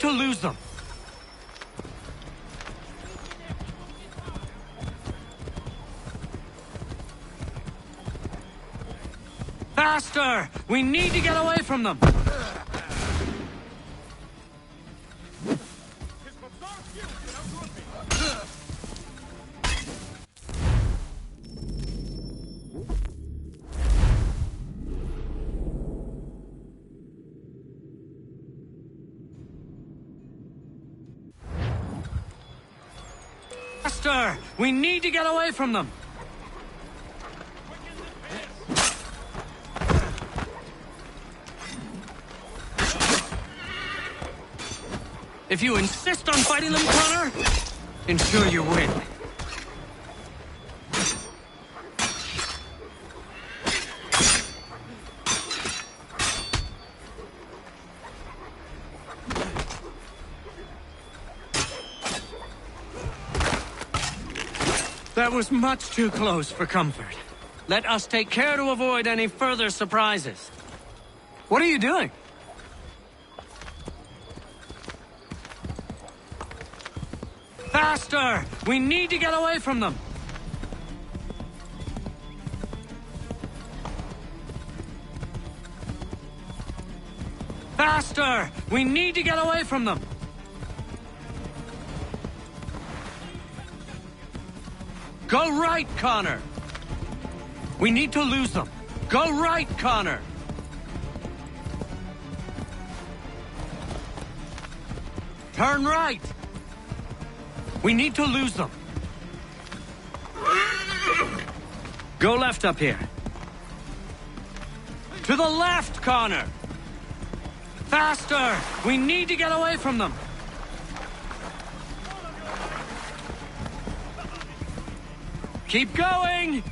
to lose them. Faster! We need to get away from them! Faster! We need to get away from them! If you insist on fighting them, Connor, ensure you win. That was much too close for comfort. Let us take care to avoid any further surprises. What are you doing? Faster! We need to get away from them! Faster! We need to get away from them! Go right, Connor! We need to lose them. Go right, Connor! Turn right! We need to lose them. Go left up here. To the left, Connor! Faster! We need to get away from them. Keep going!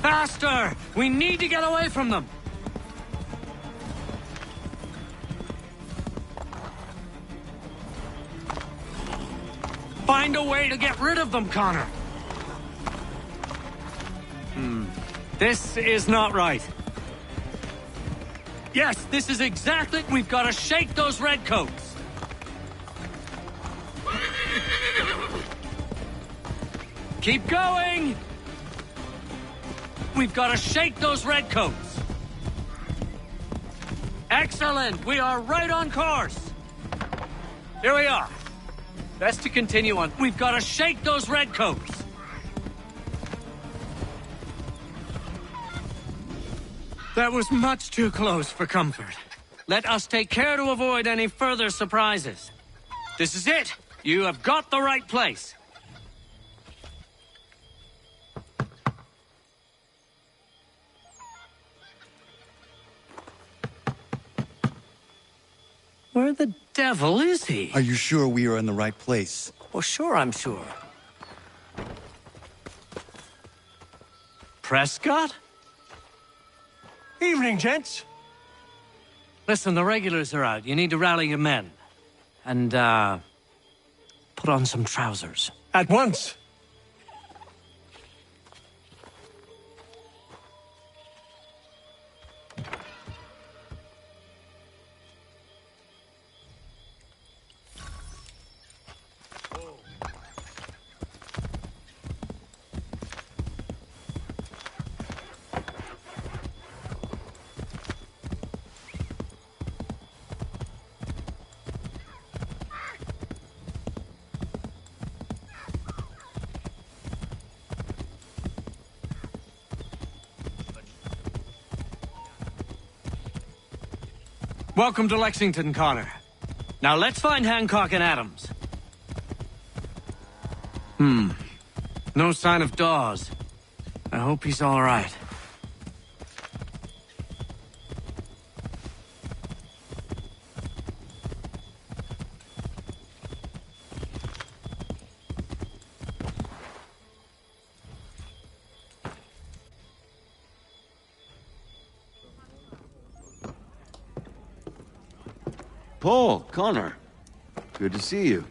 Faster! We need to get away from them. Find a way to get rid of them, Connor. This is not right. Yes, this is exactly... We've got to shake those redcoats. Keep going! We've got to shake those redcoats. Excellent! We are right on course. Here we are. Best to continue on. We've got to shake those redcoats. That was much too close for comfort. Let us take care to avoid any further surprises. This is it. You have got the right place. Where the devil is he? Are you sure we are in the right place? Well, sure, I'm sure. Prescott? Evening, gents. Listen, the regulars are out. You need to rally your men. And, put on some trousers. At once. Welcome to Lexington, Connor. Now let's find Hancock and Adams. No sign of Dawes. I hope he's all right. Paul, Connor. Good to see you.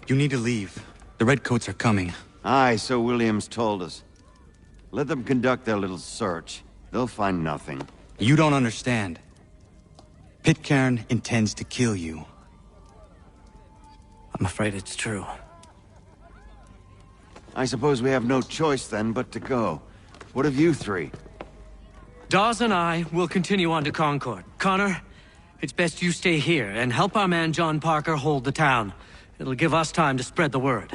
You need to leave. The redcoats are coming. Aye, so Williams told us. Let them conduct their little search. They'll find nothing. You don't understand. Pitcairn intends to kill you. I'm afraid it's true. I suppose we have no choice then but to go. What of you three? Dawes and I will continue on to Concord. Connor, it's best you stay here and help our man John Parker hold the town. It'll give us time to spread the word.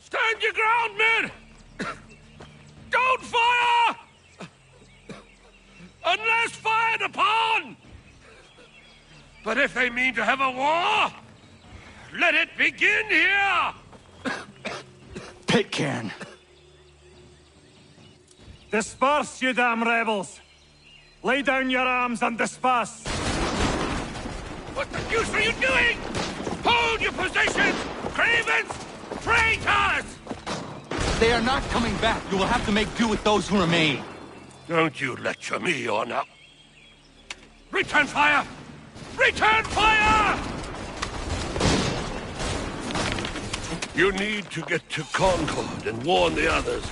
Stand your ground, men! Don't fire! Unless fired upon! But if they mean to have a war, let it begin here! Pitcairn! Disperse, you damn rebels! Lay down your arms and disperse! What the deuce are you doing? Hold your positions! Cravens! Traitors! They are not coming back. You will have to make do with those who remain. Don't you lecture me on up. Return fire! Return fire! You need to get to Concord and warn the others.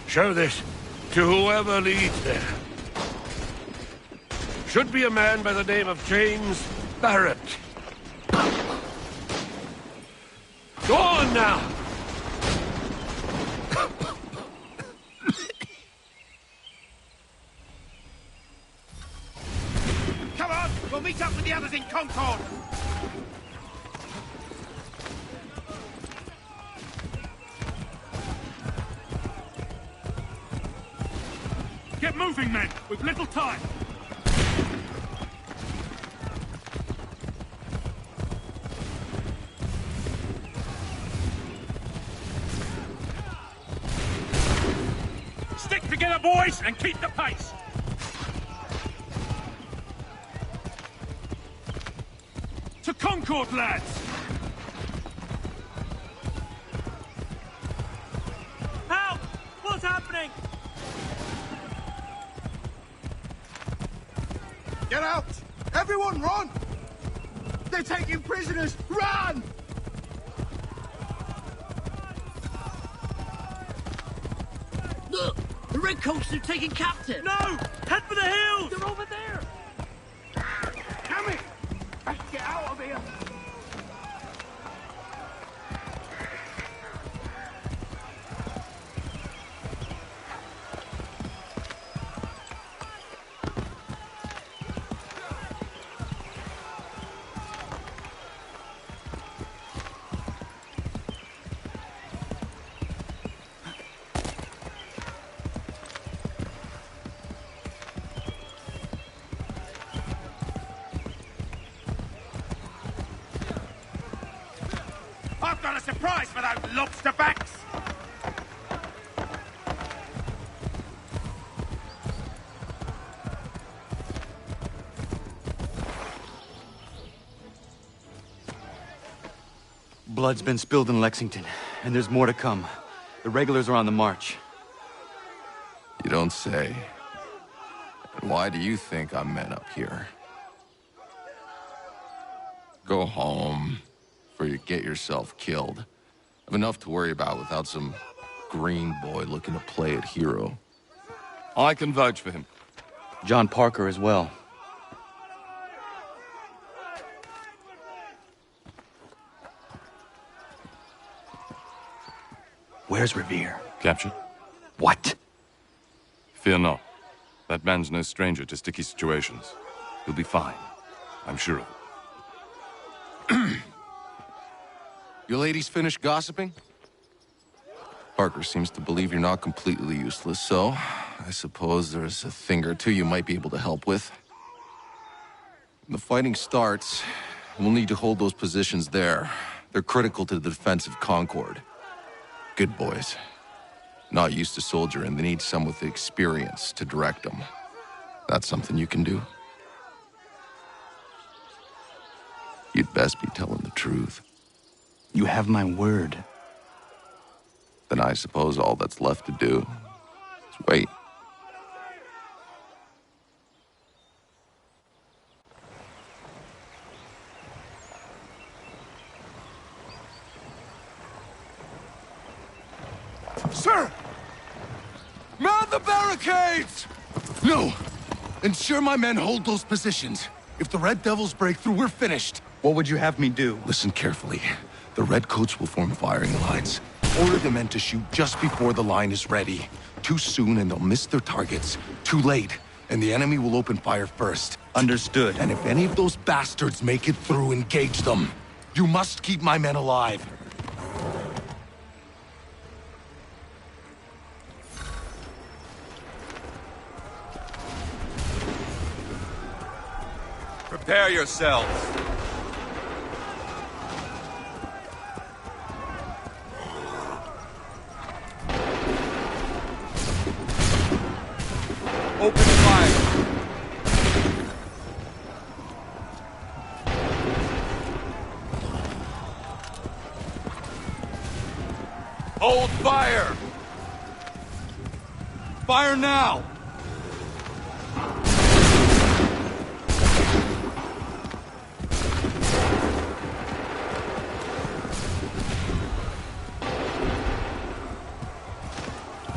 Show this to whoever leads there. Should be a man by the name of James Barrett. Go on now! Come on! We'll meet up with the others in Concord! Get moving, men! We've little time! Stick together, boys, and keep the pace! To Concord, lads! Help! What's happening? Get out! Everyone run! They're taking prisoners! Run! Look! The Redcoats are taking captive! No! Head for the hills! They're over there! Damn it! Let's get out of here! I've got a surprise for those lobster backs! Blood's been spilled in Lexington, and there's more to come. The regulars are on the march. You don't say. And why do you think I'm men up here? Go home, before you get yourself killed. I've enough to worry about without some green boy looking to play at hero. I can vouch for him. John Parker as well. Where's Revere? Captured? What? Fear not. That man's no stranger to sticky situations. He'll be fine. I'm sure of it. You ladies finished gossiping? Parker seems to believe you're not completely useless, so I suppose there's a thing or two you might be able to help with. When the fighting starts, we'll need to hold those positions there. They're critical to the defense of Concord. Good boys. Not used to soldiering, they need some with the experience to direct them. That's something you can do? You'd best be telling the truth. You have my word. Then I suppose all that's left to do is wait. Sir! Mount the barricades! No! Ensure my men hold those positions. If the Red Devils break through, we're finished. What would you have me do? Listen carefully. The Redcoats will form firing lines. Order the men to shoot just before the line is ready. Too soon and they'll miss their targets. Too late, and the enemy will open fire first. Understood. And if any of those bastards make it through, engage them. You must keep my men alive. Prepare yourselves. Open fire. Hold fire. Fire now.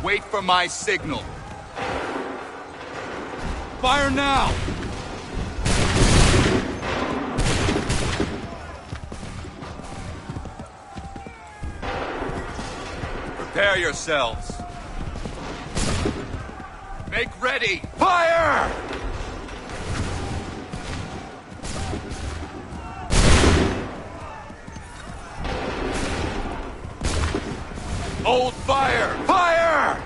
Wait for my signal. Fire now! Prepare yourselves. Make ready! Fire! Hold fire! Fire!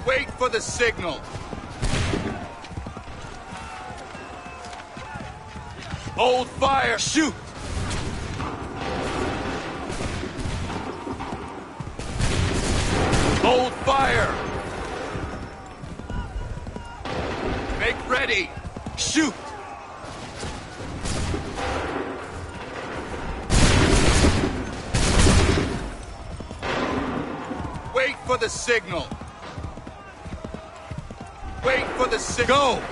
Wait for the signal. Hold fire! Shoot! Hold fire! Make ready! Shoot! Wait for the signal. Wait for the signal. Go!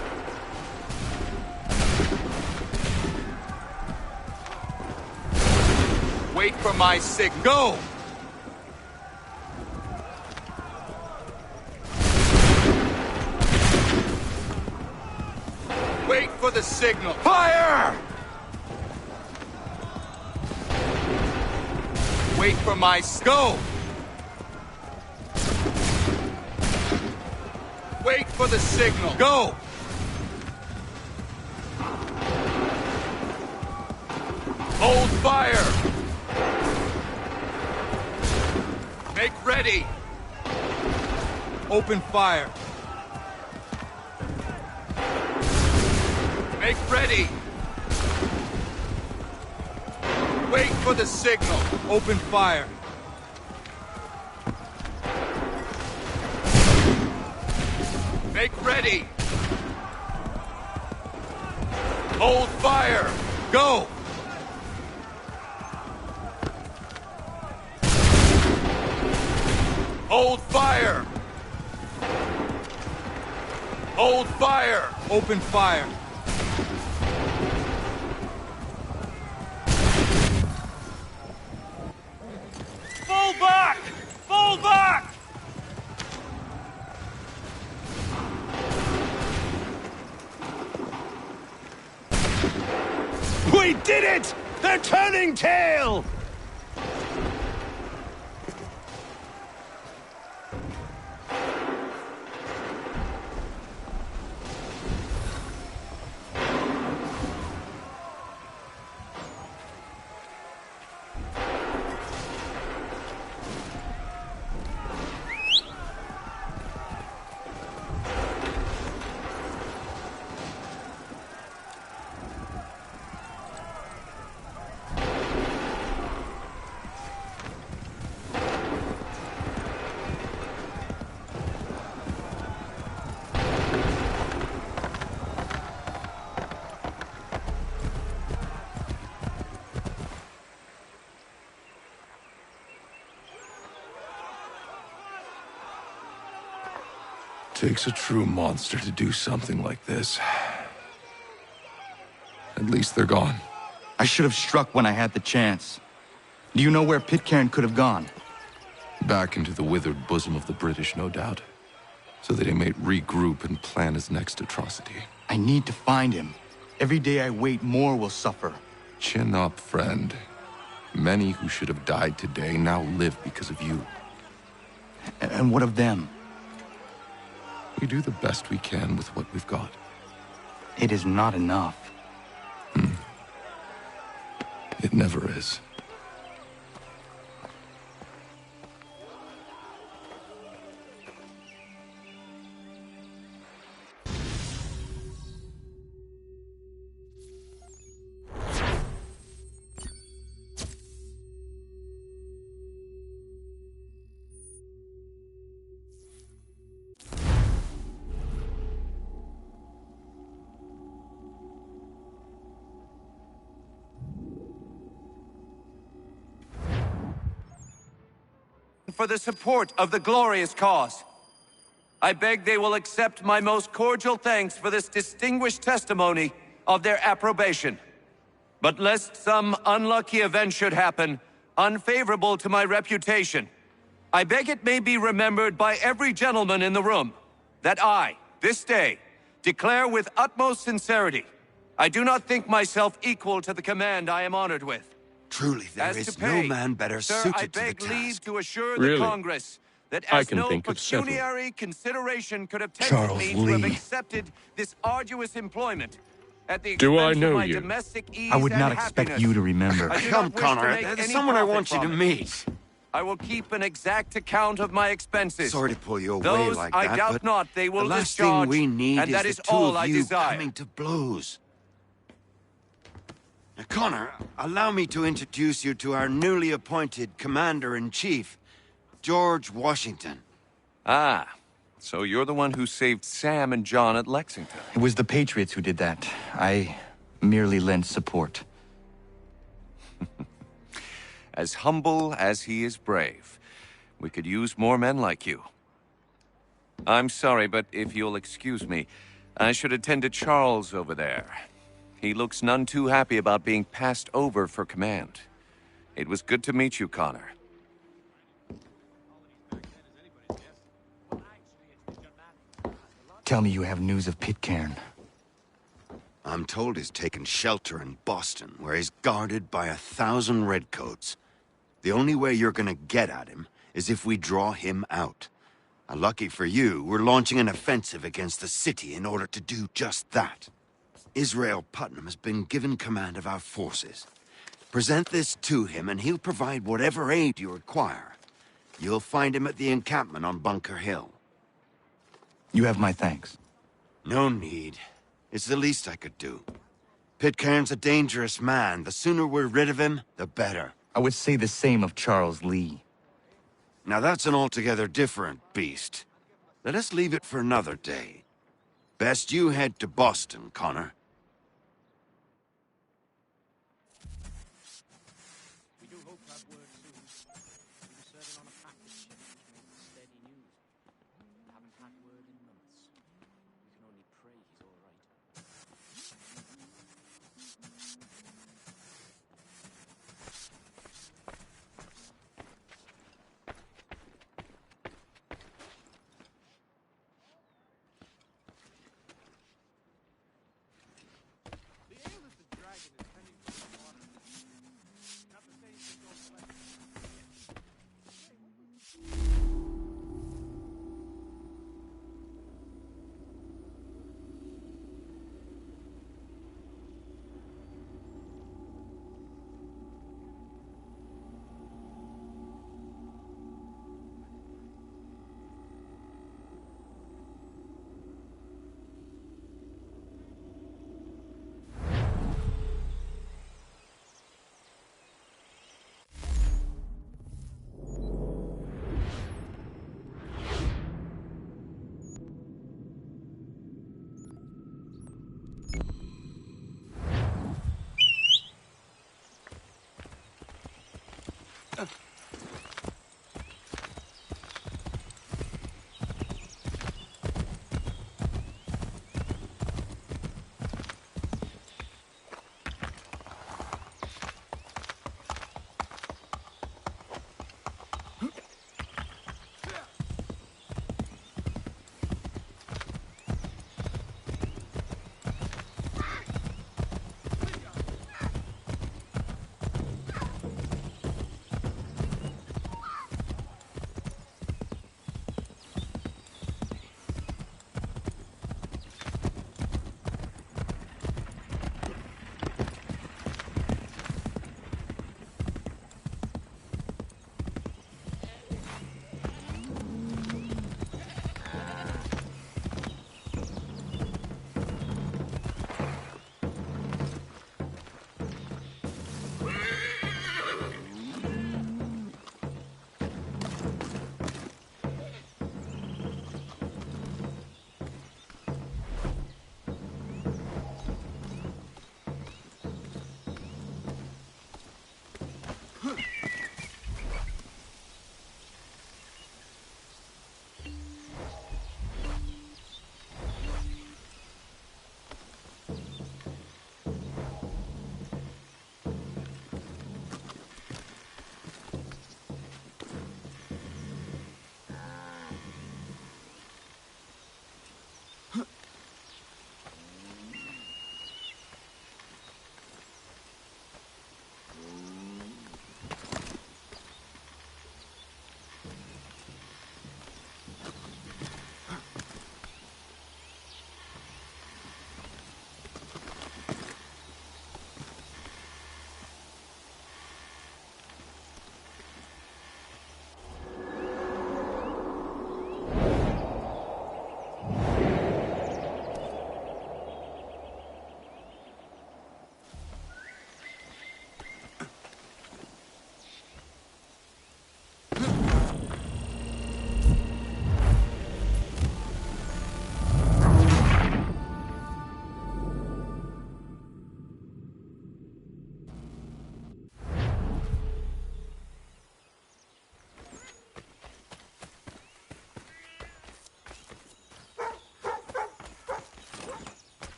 Wait for my signal. Go! Wait for the signal. Fire! Wait for my go! Wait for the signal. Go! Hold fire! Make ready! Open fire! Make ready! Wait for the signal. Open fire! Make ready! Hold fire! Go! Hold fire! Hold fire! Open fire! Fall back! Fall We did it! They're turning tail! Takes a true monster to do something like this. At least they're gone. I should have struck when I had the chance. Do you know where Pitcairn could have gone? Back into the withered bosom of the British, no doubt. So that he might regroup and plan his next atrocity. I need to find him. Every day I wait, more will suffer. Chin up, friend. Many who should have died today now live because of you. And what of them? We do the best we can with what we've got. It is not enough. It never is. For the support of the glorious cause. I beg they will accept my most cordial thanks for this distinguished testimony of their approbation. But lest some unlucky event should happen, unfavorable to my reputation, I beg it may be remembered by every gentleman in the room that I, this day, declare with utmost sincerity, I do not think myself equal to the command I am honored with. Truly, there As is to pay, no man better sir, suited I to the beg leave task. to assure Really? the Congress that I as can no think of several. pecuniary consideration could have tempted Charles me to have Lee. accepted this arduous employment at the Do I expense know of my you? domestic ease I would and not expect happiness. you to remember. I do Come, not wish to Connor, make there's any someone I profit want you to from it. meet. I will keep an exact account of my expenses. Sorry to pull you away Those like I that, doubt but not they will the last discharge, thing we need and is that the is two all of I you desire. coming to blows. Now, Connor, allow me to introduce you to our newly appointed Commander-in-Chief, George Washington. Ah, so you're the one who saved Sam and John at Lexington. It was the Patriots who did that. I merely lent support. As humble as he is brave. We could use more men like you. I'm sorry, but if you'll excuse me, I should attend to Charles over there. He looks none too happy about being passed over for command. It was good to meet you, Connor. Tell me you have news of Pitcairn. I'm told he's taken shelter in Boston, where he's guarded by 1,000 redcoats. The only way you're gonna get at him is if we draw him out. Lucky for you, we're launching an offensive against the city in order to do just that. Israel Putnam has been given command of our forces. Present this to him and he'll provide whatever aid you require. You'll find him at the encampment on Bunker Hill. You have my thanks. No need. It's the least I could do. Pitcairn's a dangerous man. The sooner we're rid of him, the better. I would say the same of Charles Lee. Now that's an altogether different beast. Let us leave it for another day. Best you head to Boston, Connor. We do hope to have word soon. We were serving on a package ship, which means steady news. We haven't had word in months. We can only pray he's all right.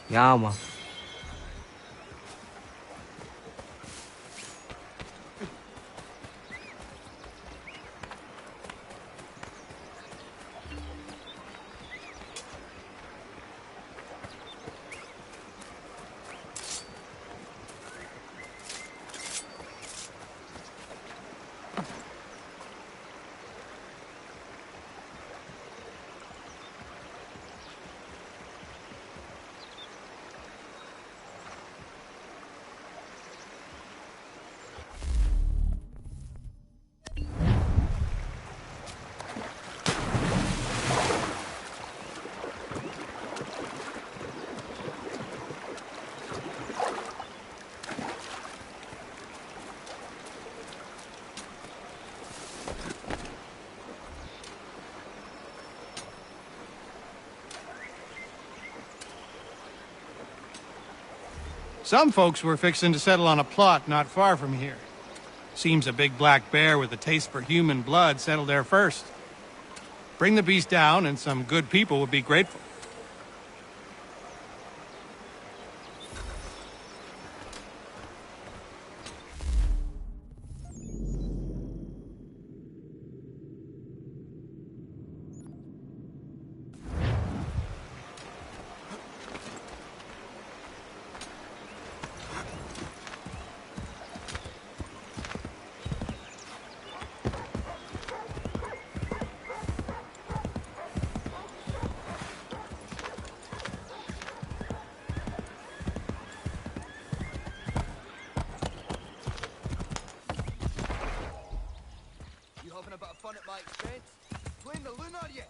Yeah, man. Some folks were fixing to settle on a plot not far from here. Seems a big black bear with a taste for human blood settled there first. Bring the beast down and some good people would be grateful. You having a bit of fun at my expense? Playing the loon, are you?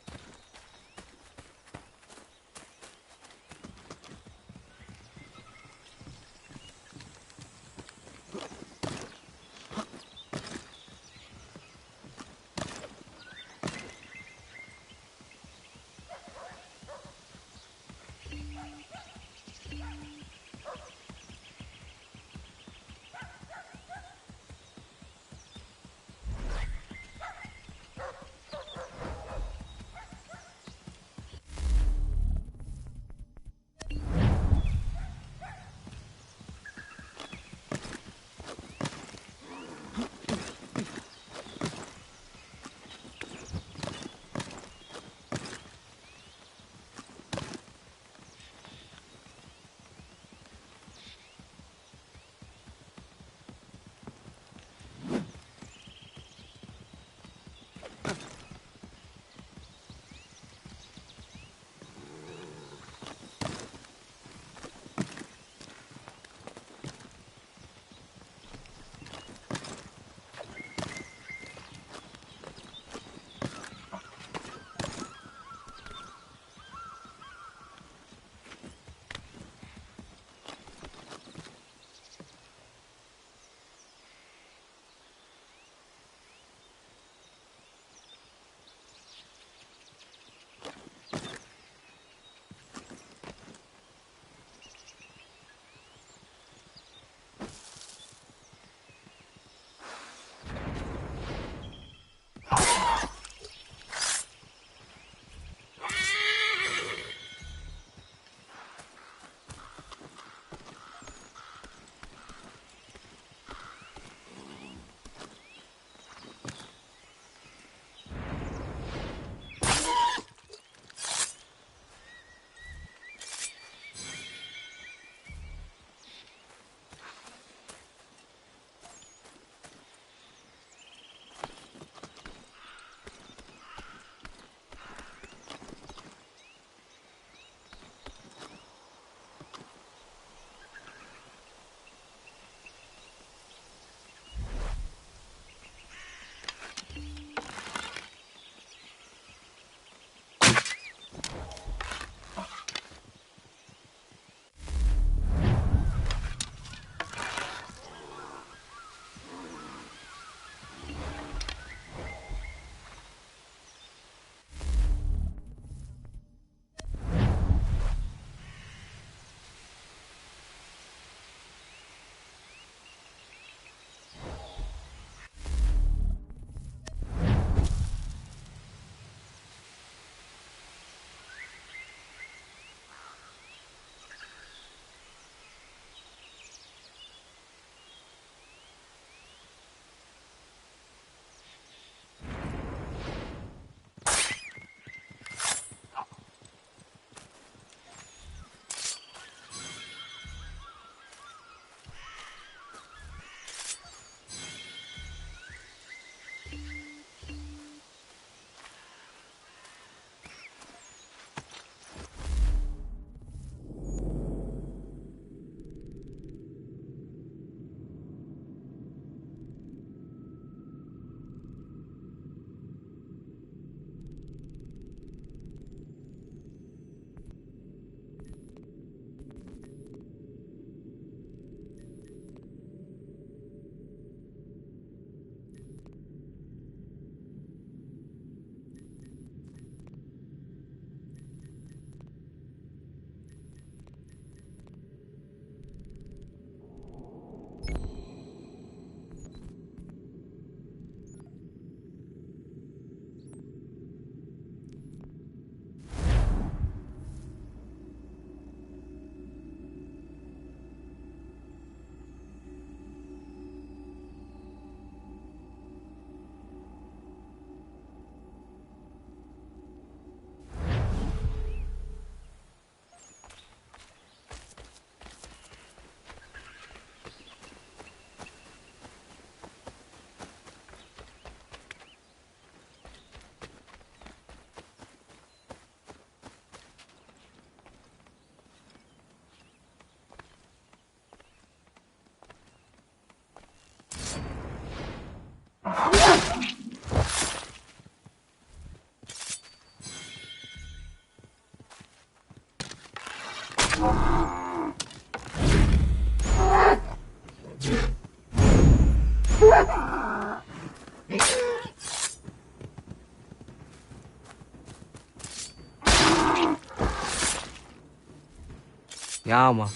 Ja, man.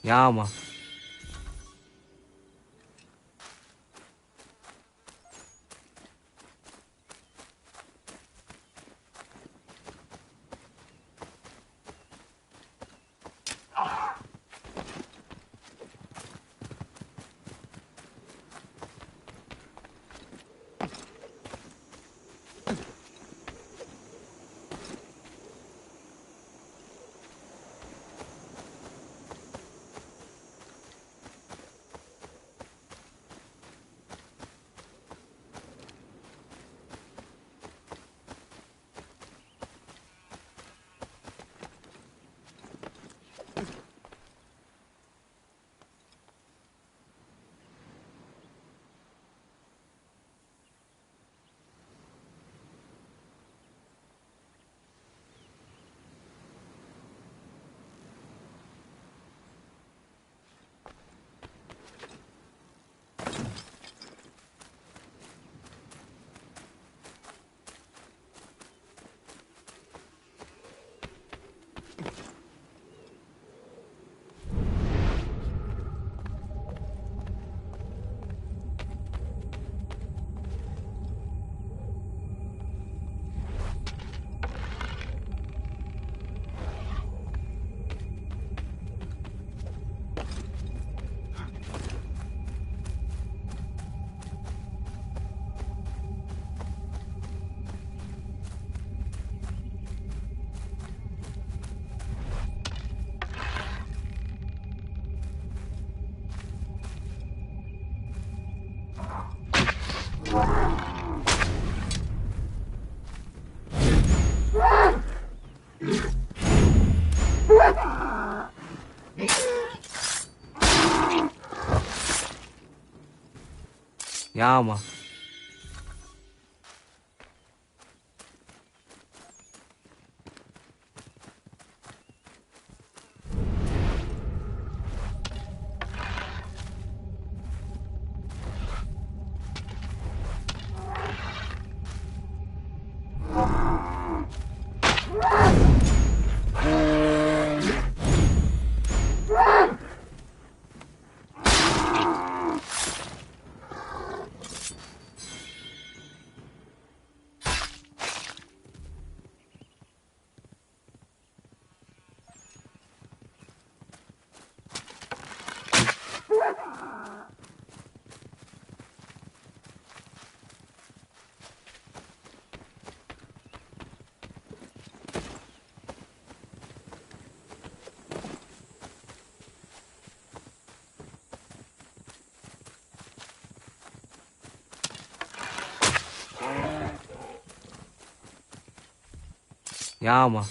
Ja, man. Ja, man. Ja, man.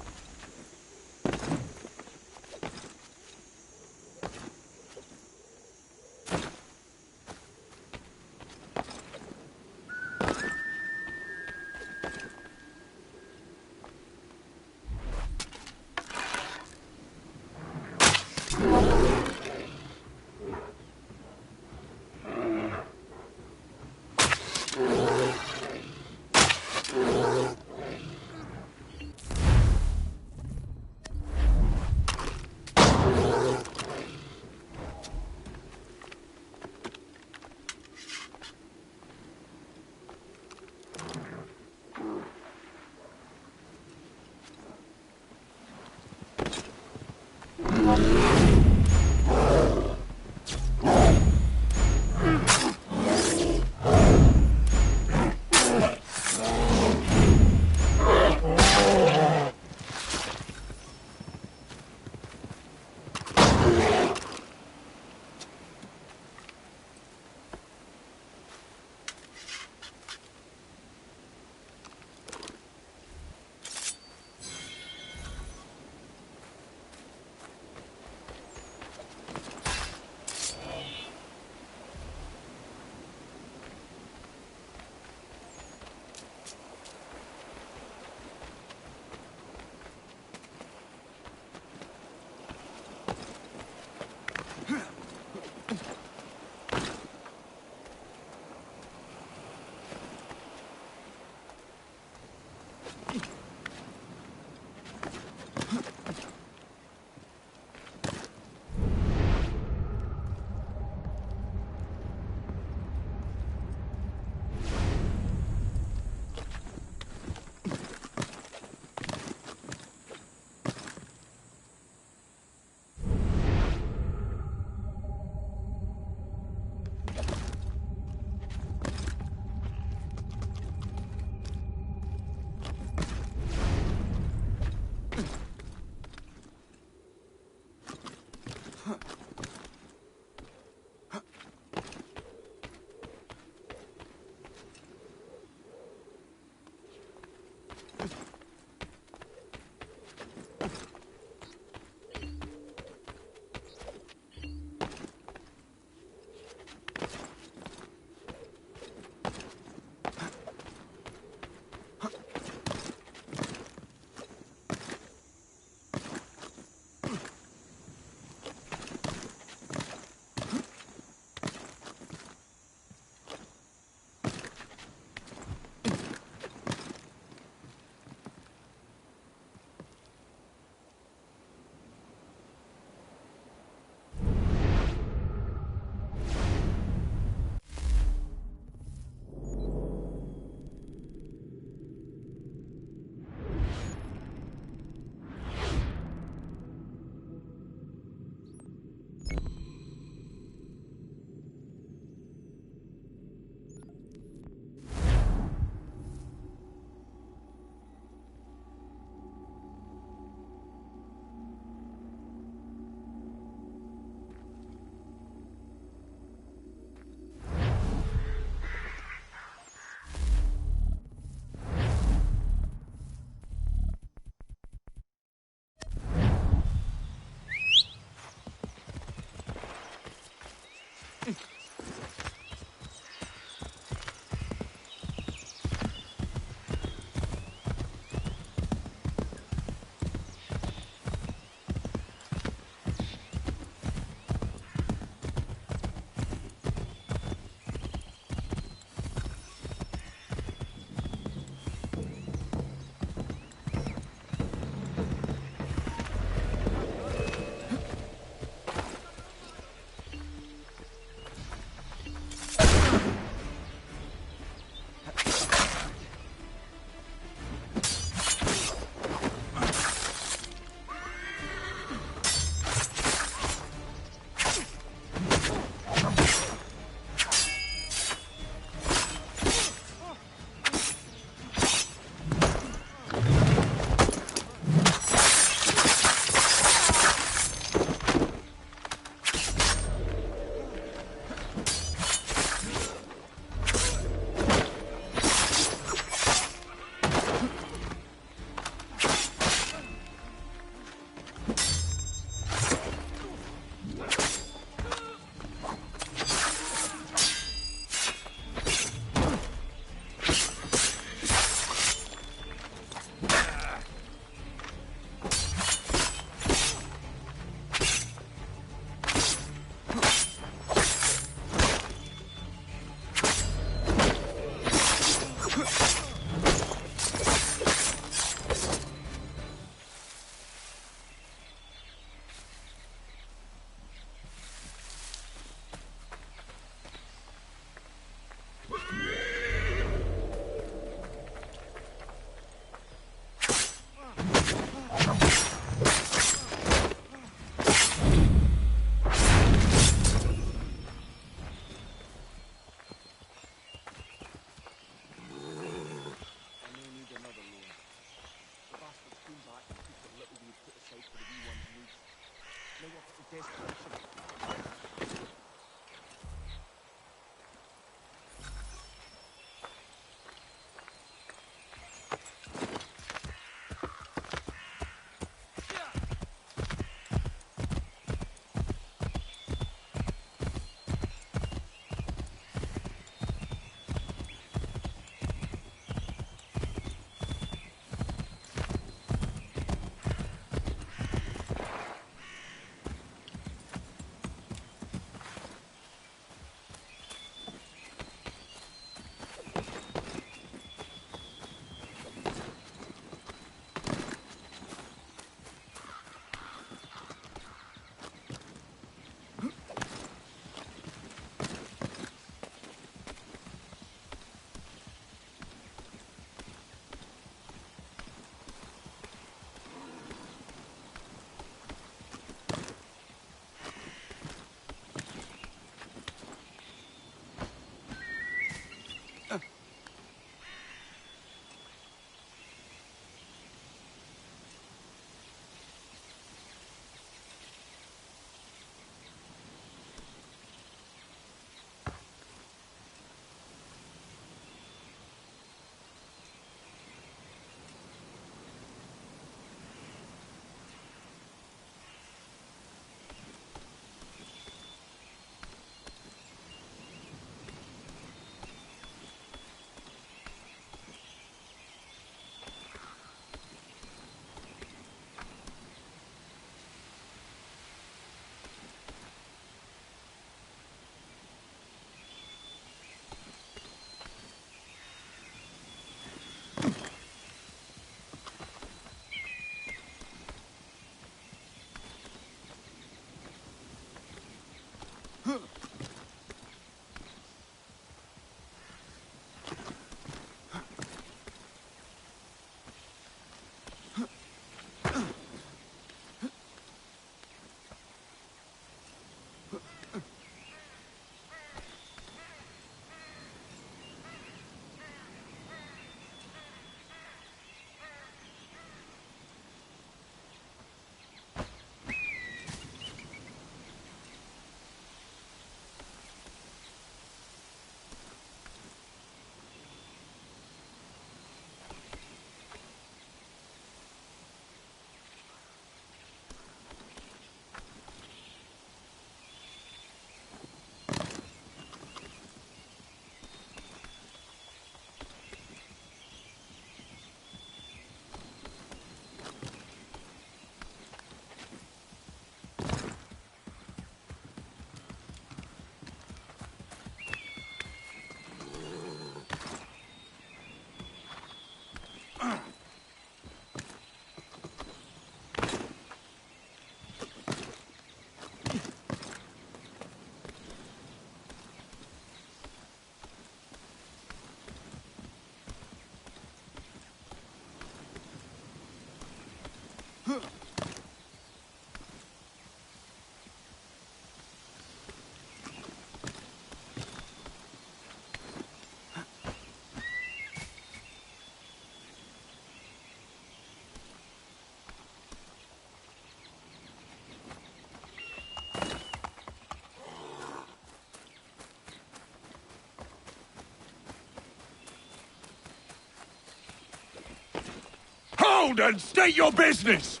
Hold and state your business!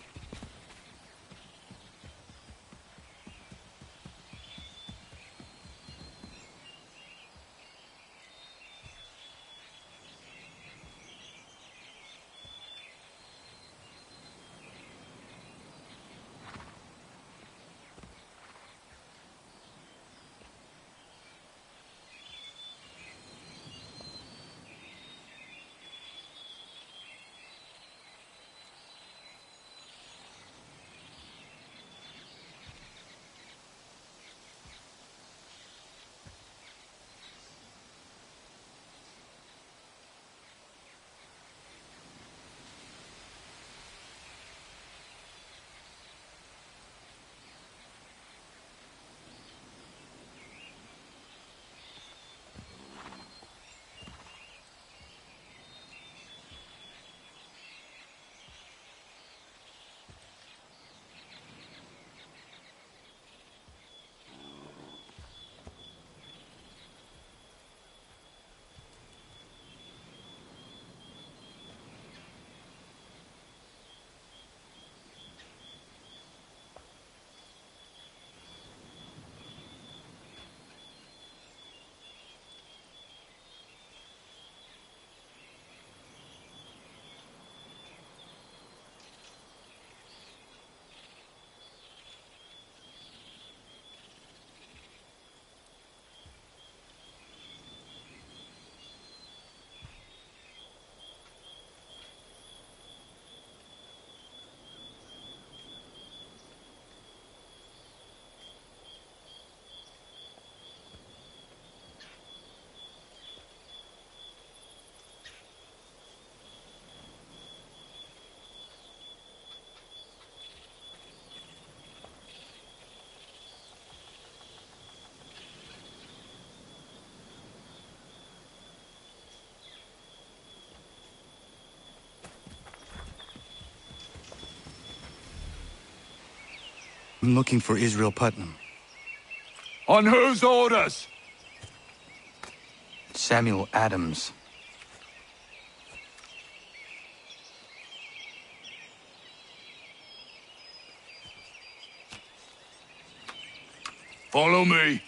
I'm looking for Israel Putnam. On whose orders? Samuel Adams. Follow me.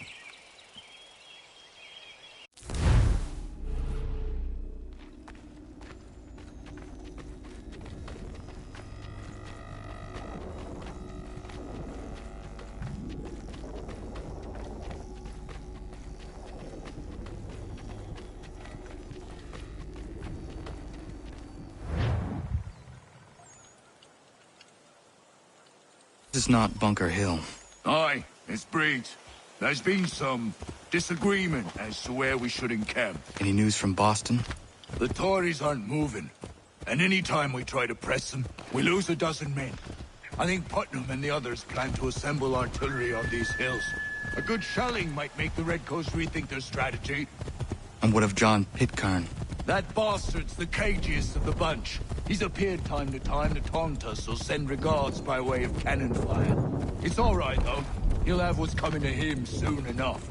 This is not Bunker Hill. Aye, it's Breeds. There's been some disagreement as to where we should encamp. Any news from Boston? The Tories aren't moving, and any time we try to press them, we lose a dozen men. I think Putnam and the others plan to assemble artillery on these hills. A good shelling might make the Redcoats rethink their strategy. And what of John Pitcairn? That bastard's the cagiest of the bunch. He's appeared time to taunt us or send regards by way of cannon fire. It's all right, though. He'll have what's coming to him soon enough.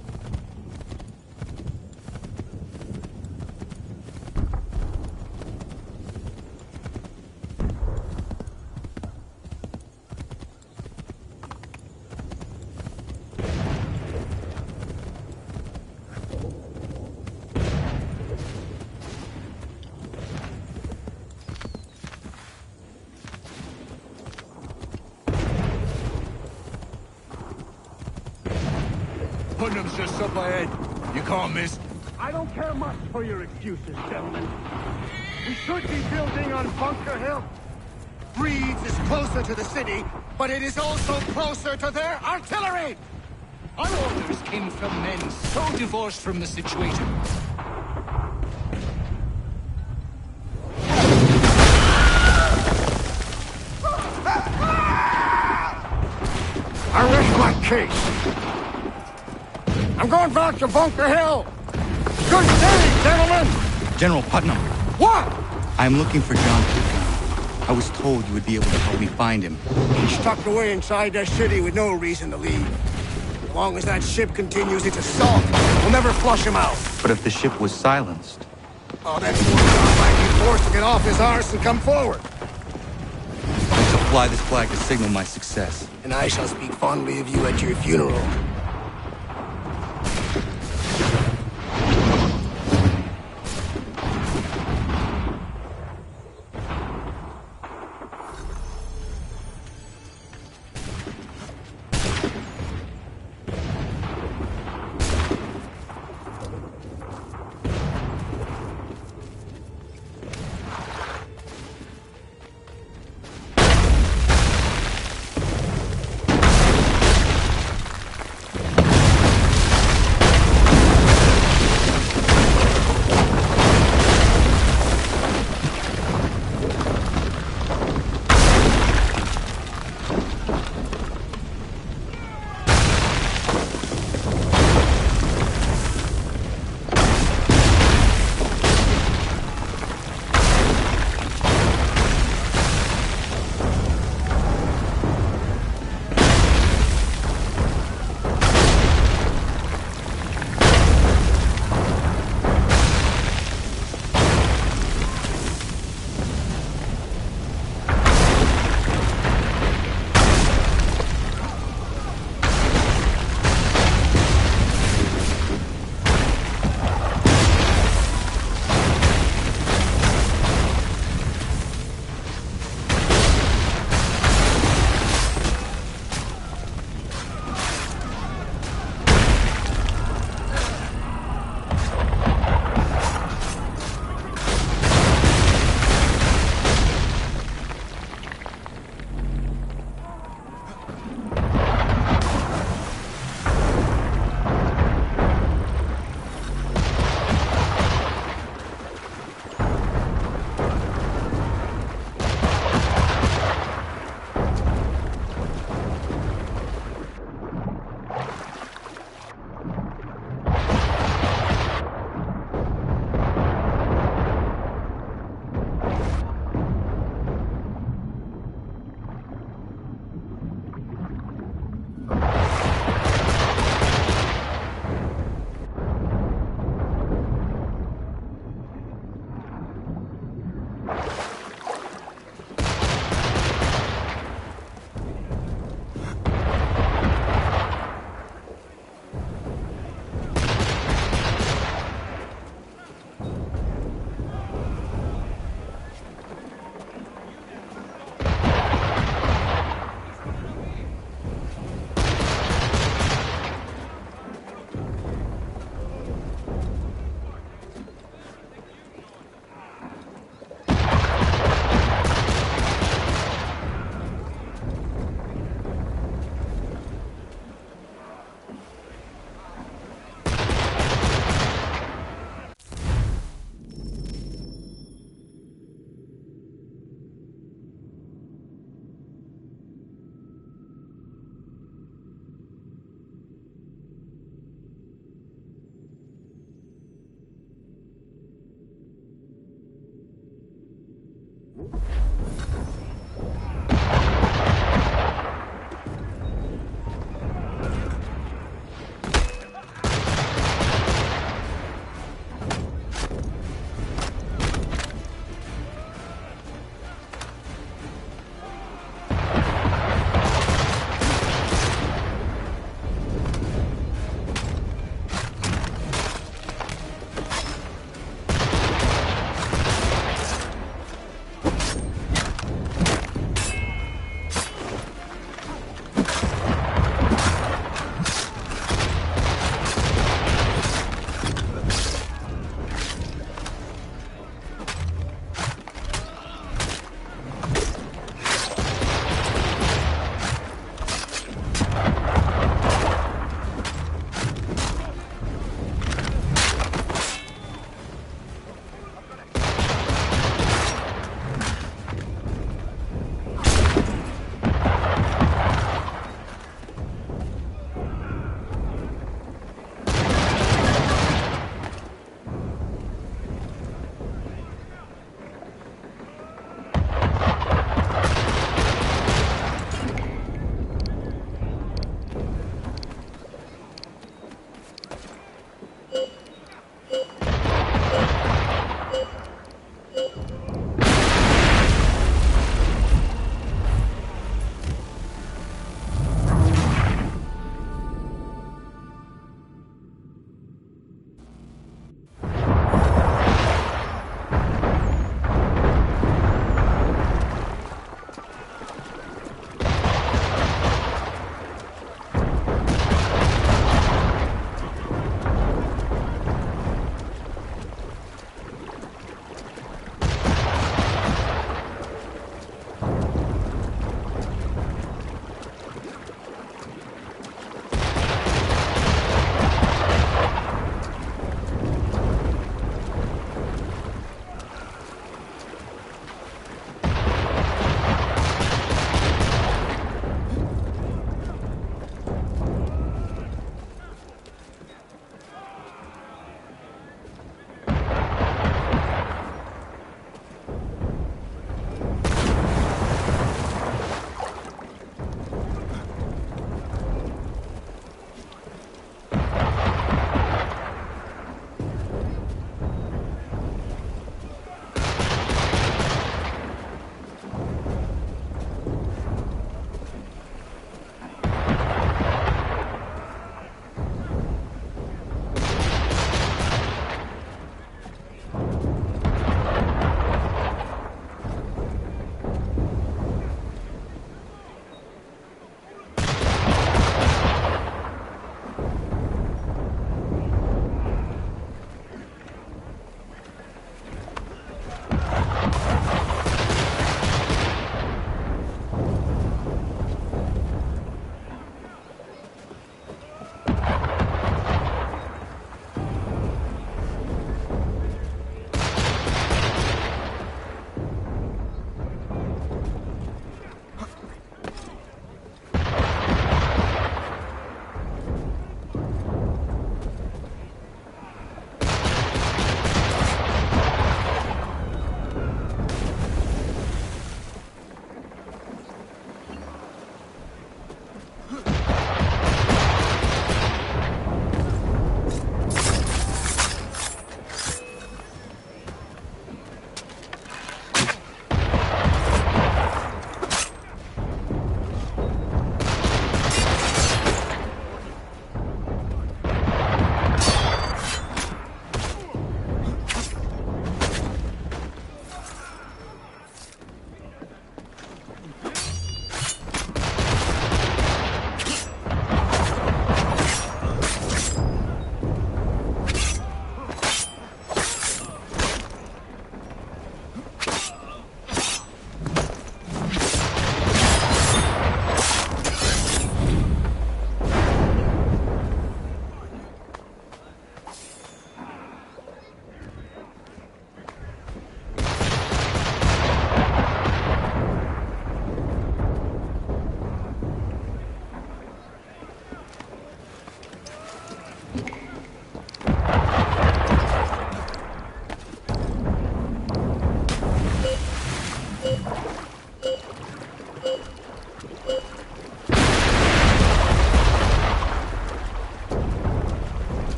Putnam's just up ahead. You can't miss. I don't care much for your excuses, gentlemen. We should be building on Bunker Hill. Breeds is closer to the city, but it is also closer to their artillery! Our orders came from men so divorced from the situation. I rest my case. I'm going back to Bunker Hill! Good day, gentlemen! General Putnam. What? I'm looking for John Pitcairn. I was told you would be able to help me find him. He's tucked away inside that city with no reason to leave. As long as that ship continues its assault, we'll never flush him out. But if the ship was silenced? Oh, that's more John might be forced to get off his arse and come forward. I shall fly this flag to signal my success. And I shall speak fondly of you at your funeral.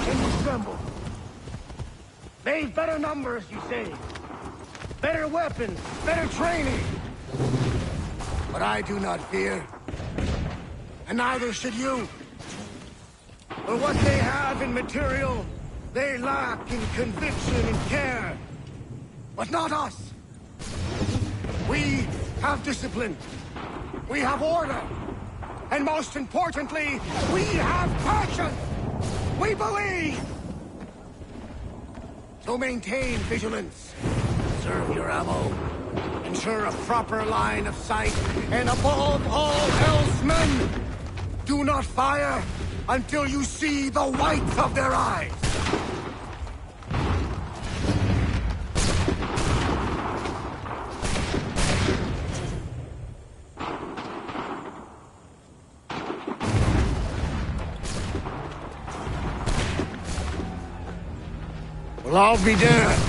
and you tremble. They've better numbers, you say. Better weapons, better training. But I do not fear. And neither should you. For what they have in material, they lack in conviction and care. But not us. We have discipline. We have order. And most importantly, we have passion. We believe. So maintain vigilance. Conserve your ammo. Ensure a proper line of sight. And above all else, men, do not fire until you see the whites of their eyes. Well, I'll be damned.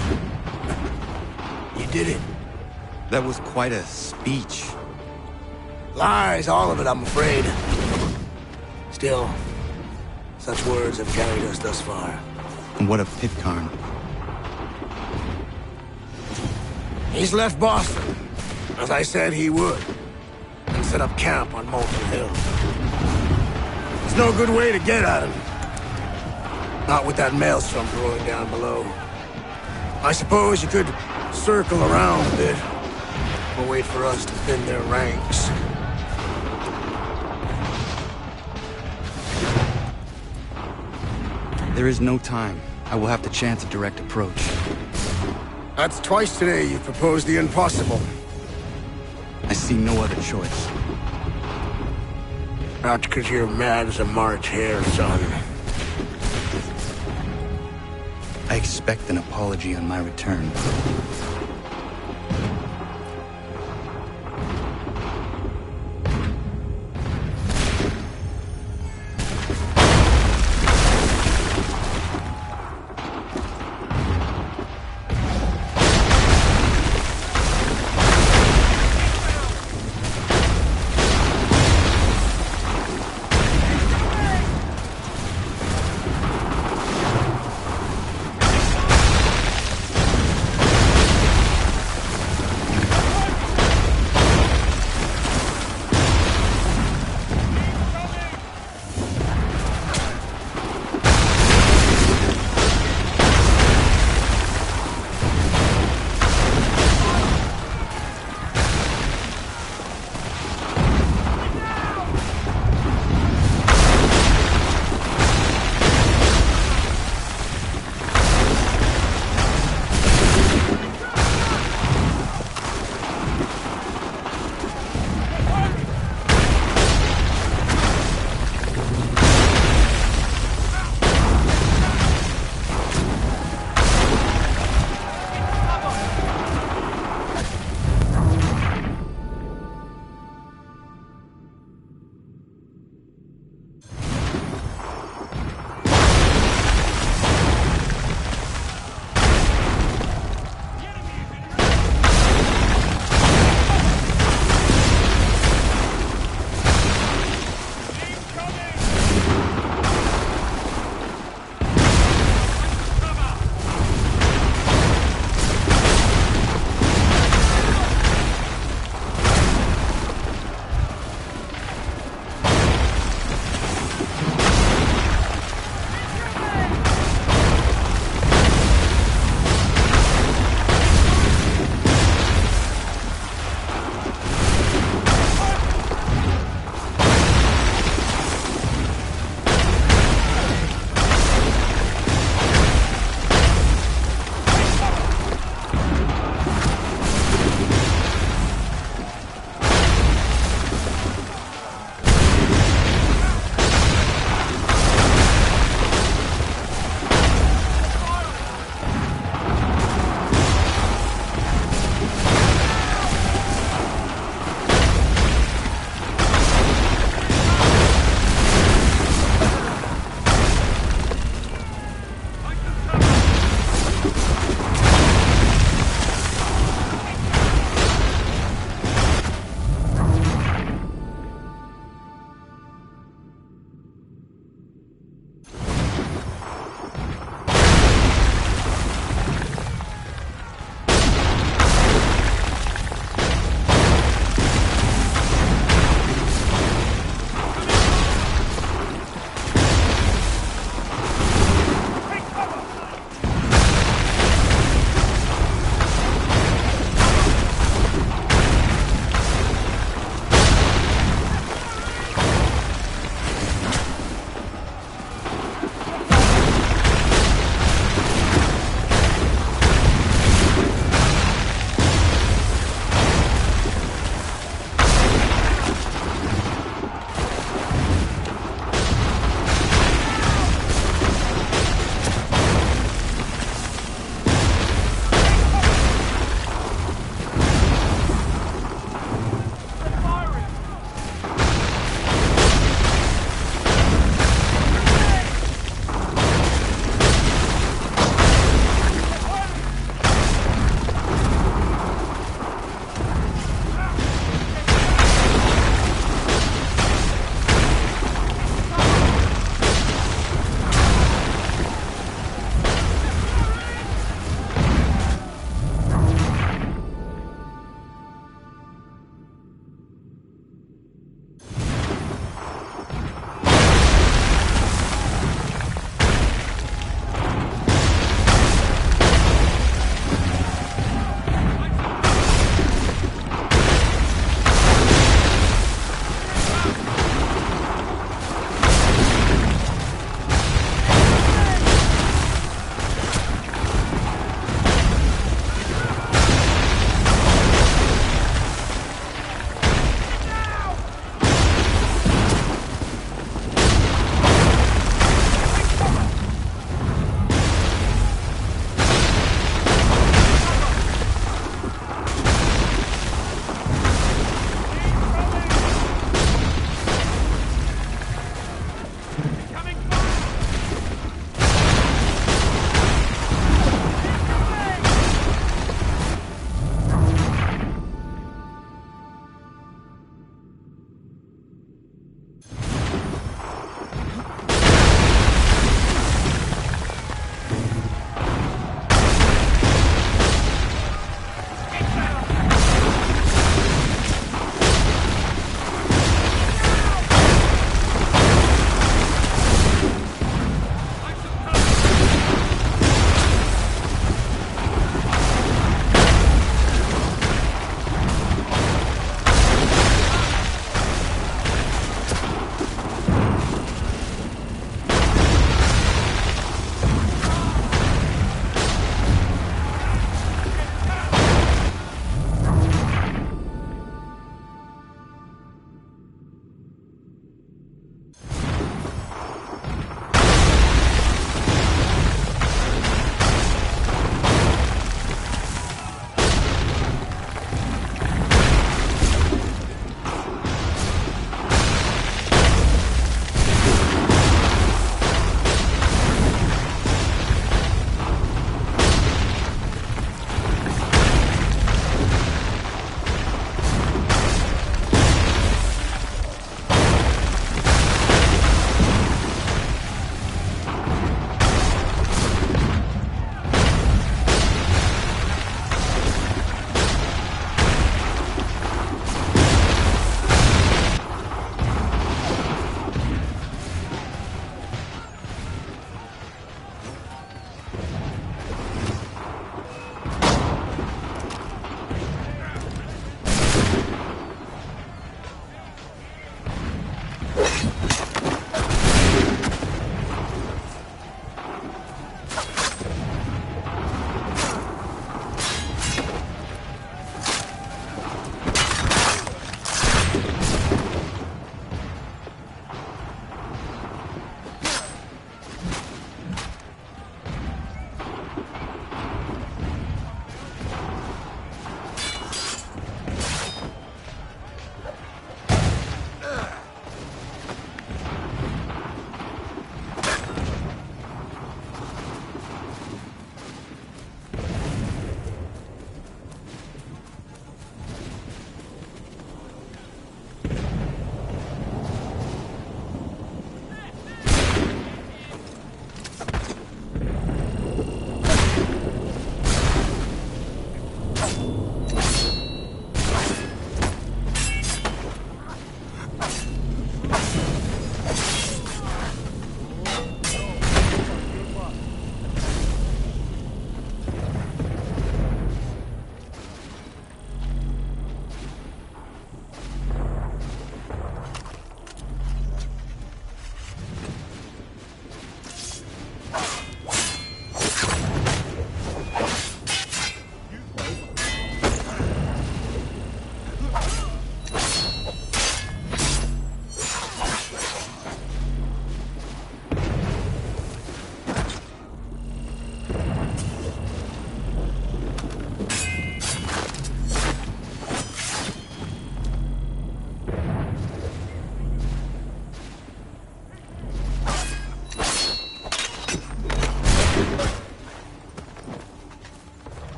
You did it. That was quite a speech. Lies, all of it, I'm afraid. Still, such words have carried us thus far. And what of Pitcairn? He's left Boston, as I said he would, and set up camp on Molten Hill. There's no good way to get at him. Not with that maelstrom brewing down below. I suppose you could circle around a bit, or wait for us to thin their ranks. There is no time. I will have to chance a direct approach. That's twice today you've proposed the impossible. I see no other choice. Not because you're mad as a March hare, son. I expect an apology on my return.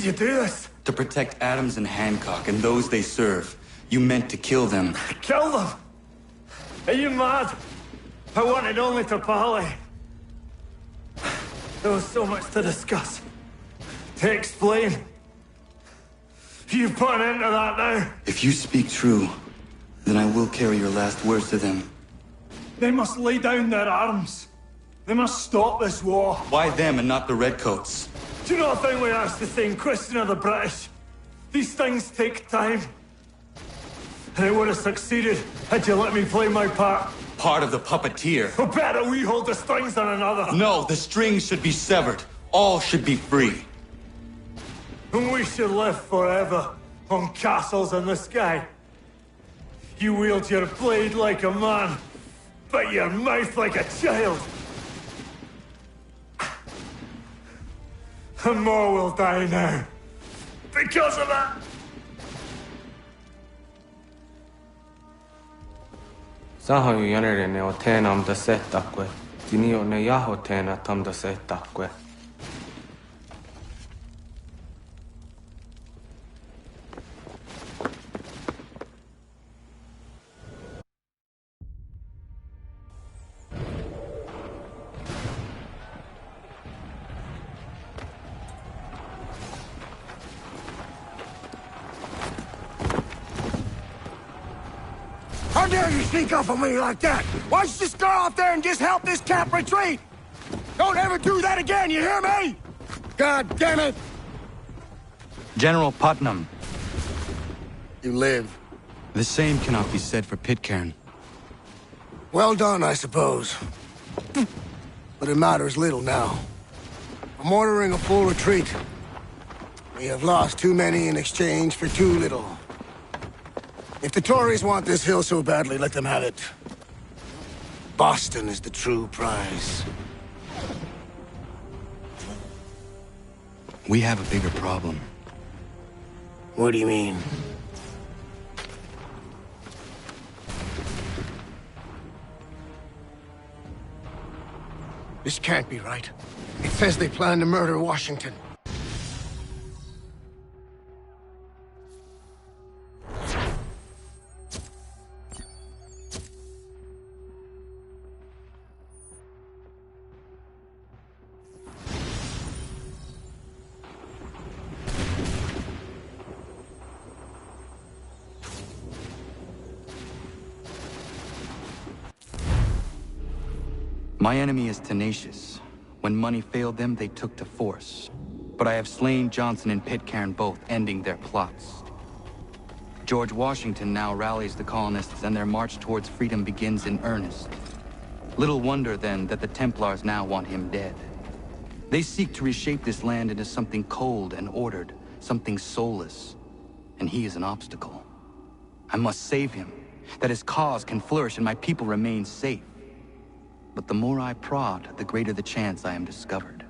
you do this? To protect Adams and Hancock and those they serve. You meant to kill them. Kill them? Are you mad? I wanted only to parley. There was so much to discuss. To explain. You put an end to that now. If you speak true, then I will carry your last words to them. They must lay down their arms. They must stop this war. Why them and not the Redcoats? Do you not think we asked the same question of the British? These things take time. And it would have succeeded had you let me play my part. Part of the puppeteer. Well, better we hold the strings than another. No, the strings should be severed. All should be free. And we should live forever on castles in the sky. You wield your blade like a man, but your mouth like a child. And more will die now. Because of that. Saho yanere ne otena am da setakwe. Dinio ne yahotena tam da setakwe. How dare you sneak up on me like that? Why don't you just go out there and just help this camp retreat? Don't ever do that again, you hear me? God damn it! General Putnam. You live. The same cannot be said for Pitcairn. Well done, I suppose. But it matters little now. I'm ordering a full retreat. We have lost too many in exchange for too little. If the Tories want this hill so badly, let them have it. Boston is the true prize. We have a bigger problem. What do you mean? This can't be right. It says they plan to murder Washington. My enemy is tenacious. When money failed them, they took to force. But I have slain Johnson and Pitcairn both, ending their plots. George Washington now rallies the colonists, and their march towards freedom begins in earnest. Little wonder, then, that the Templars now want him dead. They seek to reshape this land into something cold and ordered, something soulless. And he is an obstacle. I must save him, that his cause can flourish and my people remain safe. But the more I prod, the greater the chance I am discovered.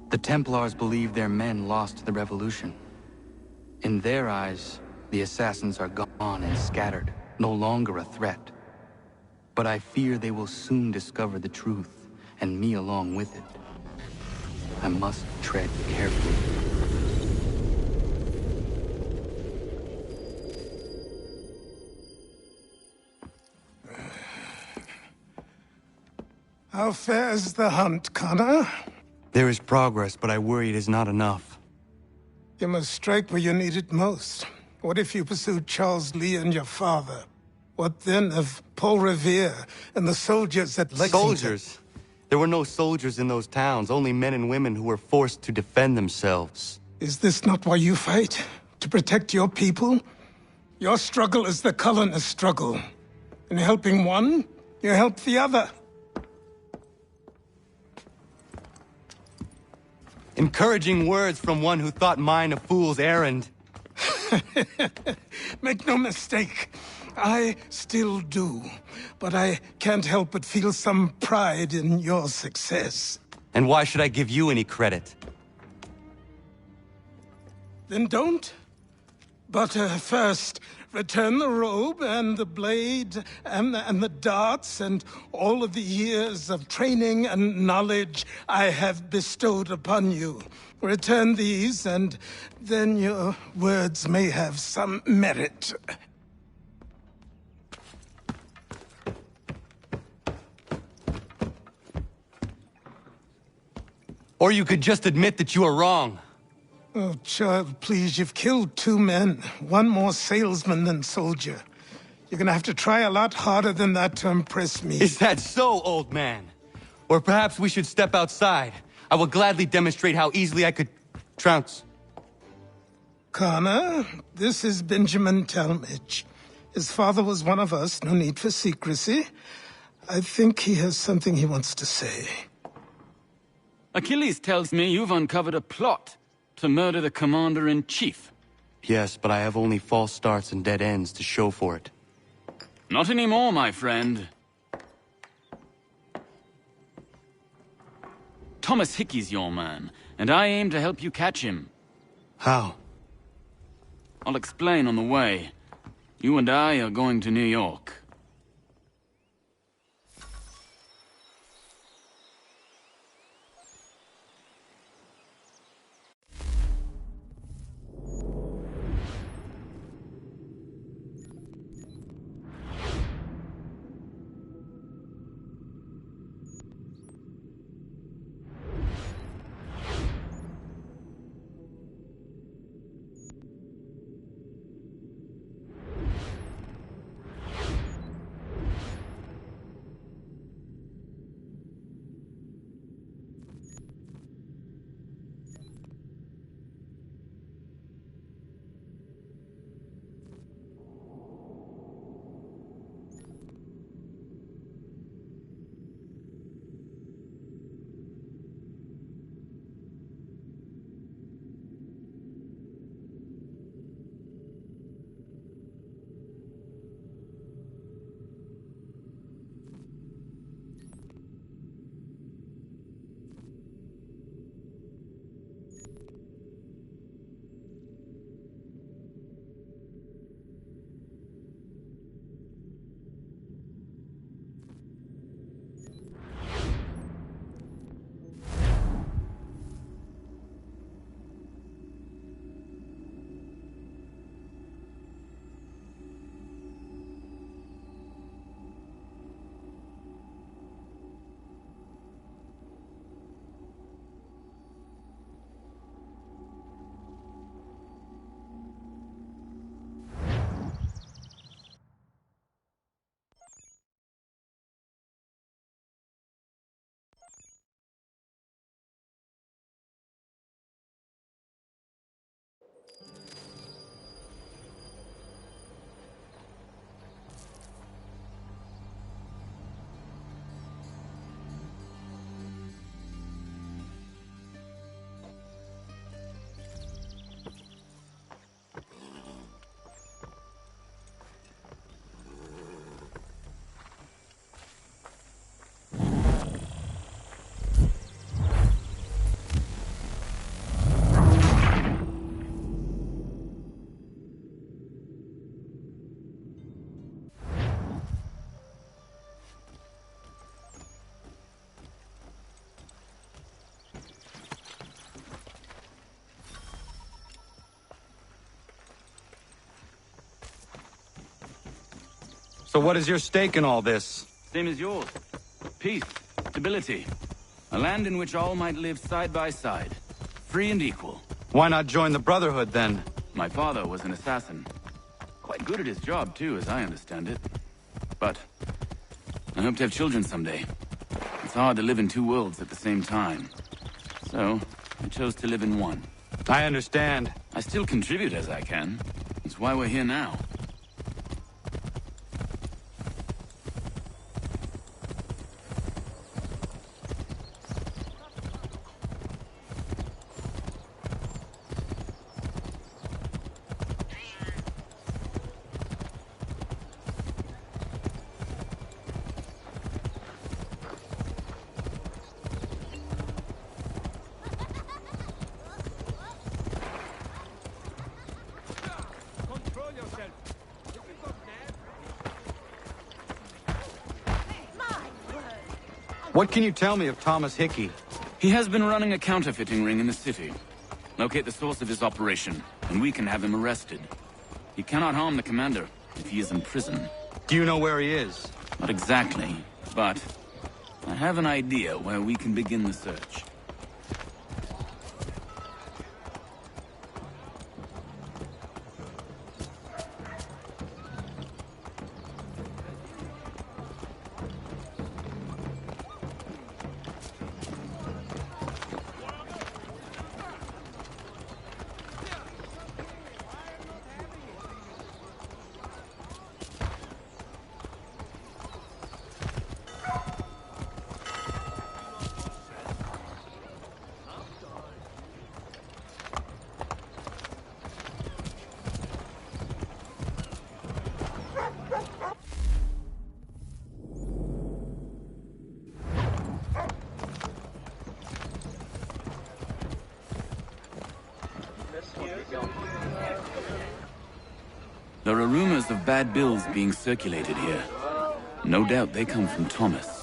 The Templars believe their men lost the revolution. In their eyes, the assassins are gone and scattered, no longer a threat. But I fear they will soon discover the truth, and me along with it. I must tread carefully. How fares the hunt, Connor? There is progress, but I worry it is not enough. You must strike where you need it most. What if you pursued Charles Lee and your father? What then of Paul Revere and the soldiers at Lexington? Soldiers? There were no soldiers in those towns, only men and women who were forced to defend themselves. Is this not why you fight? To protect your people? Your struggle is the colonist struggle. In helping one, you help the other. Encouraging words from one who thought mine a fool's errand. Make no mistake, I still do. But I can't help but feel some pride in your success. And why should I give you any credit? Then don't. But first, return the robe and the blade and the darts and all of the years of training and knowledge I have bestowed upon you. Return these, and then your words may have some merit. Or you could just admit that you are wrong. Oh, child, please, you've killed 2 men. One more salesman than soldier. You're gonna have to try a lot harder than that to impress me. Is that so, old man? Or perhaps we should step outside. I will gladly demonstrate how easily I could trounce. Connor, this is Benjamin Talmadge. His father was one of us, no need for secrecy. I think he has something he wants to say. Achilles tells me you've uncovered a plot to murder the Commander-in-Chief. Yes, but I have only false starts and dead ends to show for it. Not anymore, my friend. Thomas Hickey's your man, and I aim to help you catch him. How? I'll explain on the way. You and I are going to New York. So what is your stake in all this? Same as yours. Peace, stability. A land in which all might live side by side. Free and equal. Why not join the Brotherhood, then? My father was an assassin. Quite good at his job, too, as I understand it. But I hope to have children someday. It's hard to live in 2 worlds at the same time. So, I chose to live in one. I understand. I still contribute as I can. That's why we're here now. What can you tell me of Thomas Hickey? He has been running a counterfeiting ring in the city. Locate the source of his operation, and we can have him arrested. He cannot harm the commander if he is in prison. Do you know where he is? Not exactly, but I have an idea where we can begin the search. There are rumors of bad bills being circulated here. No doubt they come from Thomas.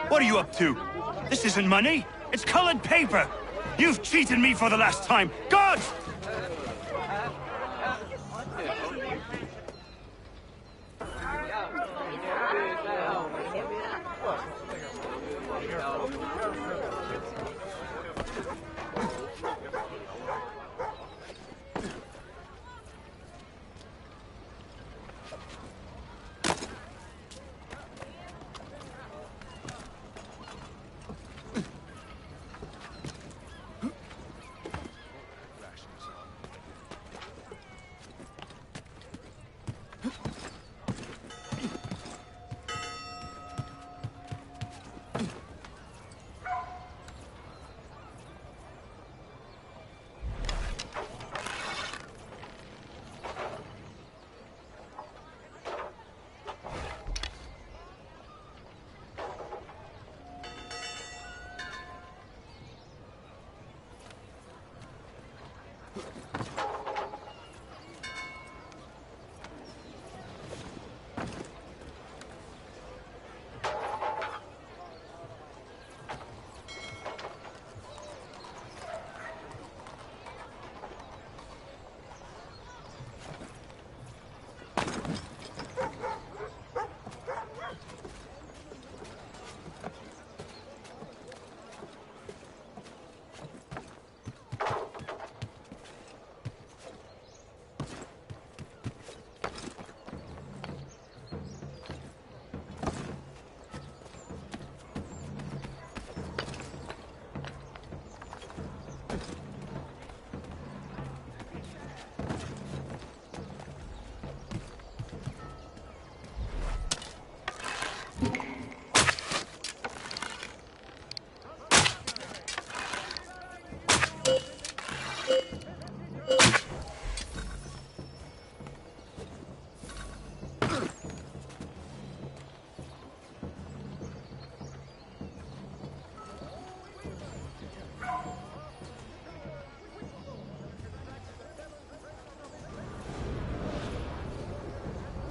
What are you up to? This isn't money. It's colored paper. You've cheated me for the last time. God!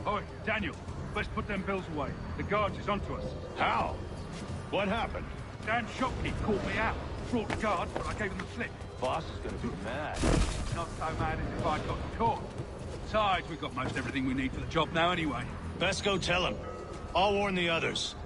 Oi, Daniel, let's put them bills away. The guards is onto us. How? What happened? Dan Shopkeep called me out. Brought the guards, but I gave him the slip. Boss is gonna be mad. Not so mad as if I got caught. Besides, we've got most everything we need for the job now anyway. Best go tell him. I'll warn the others.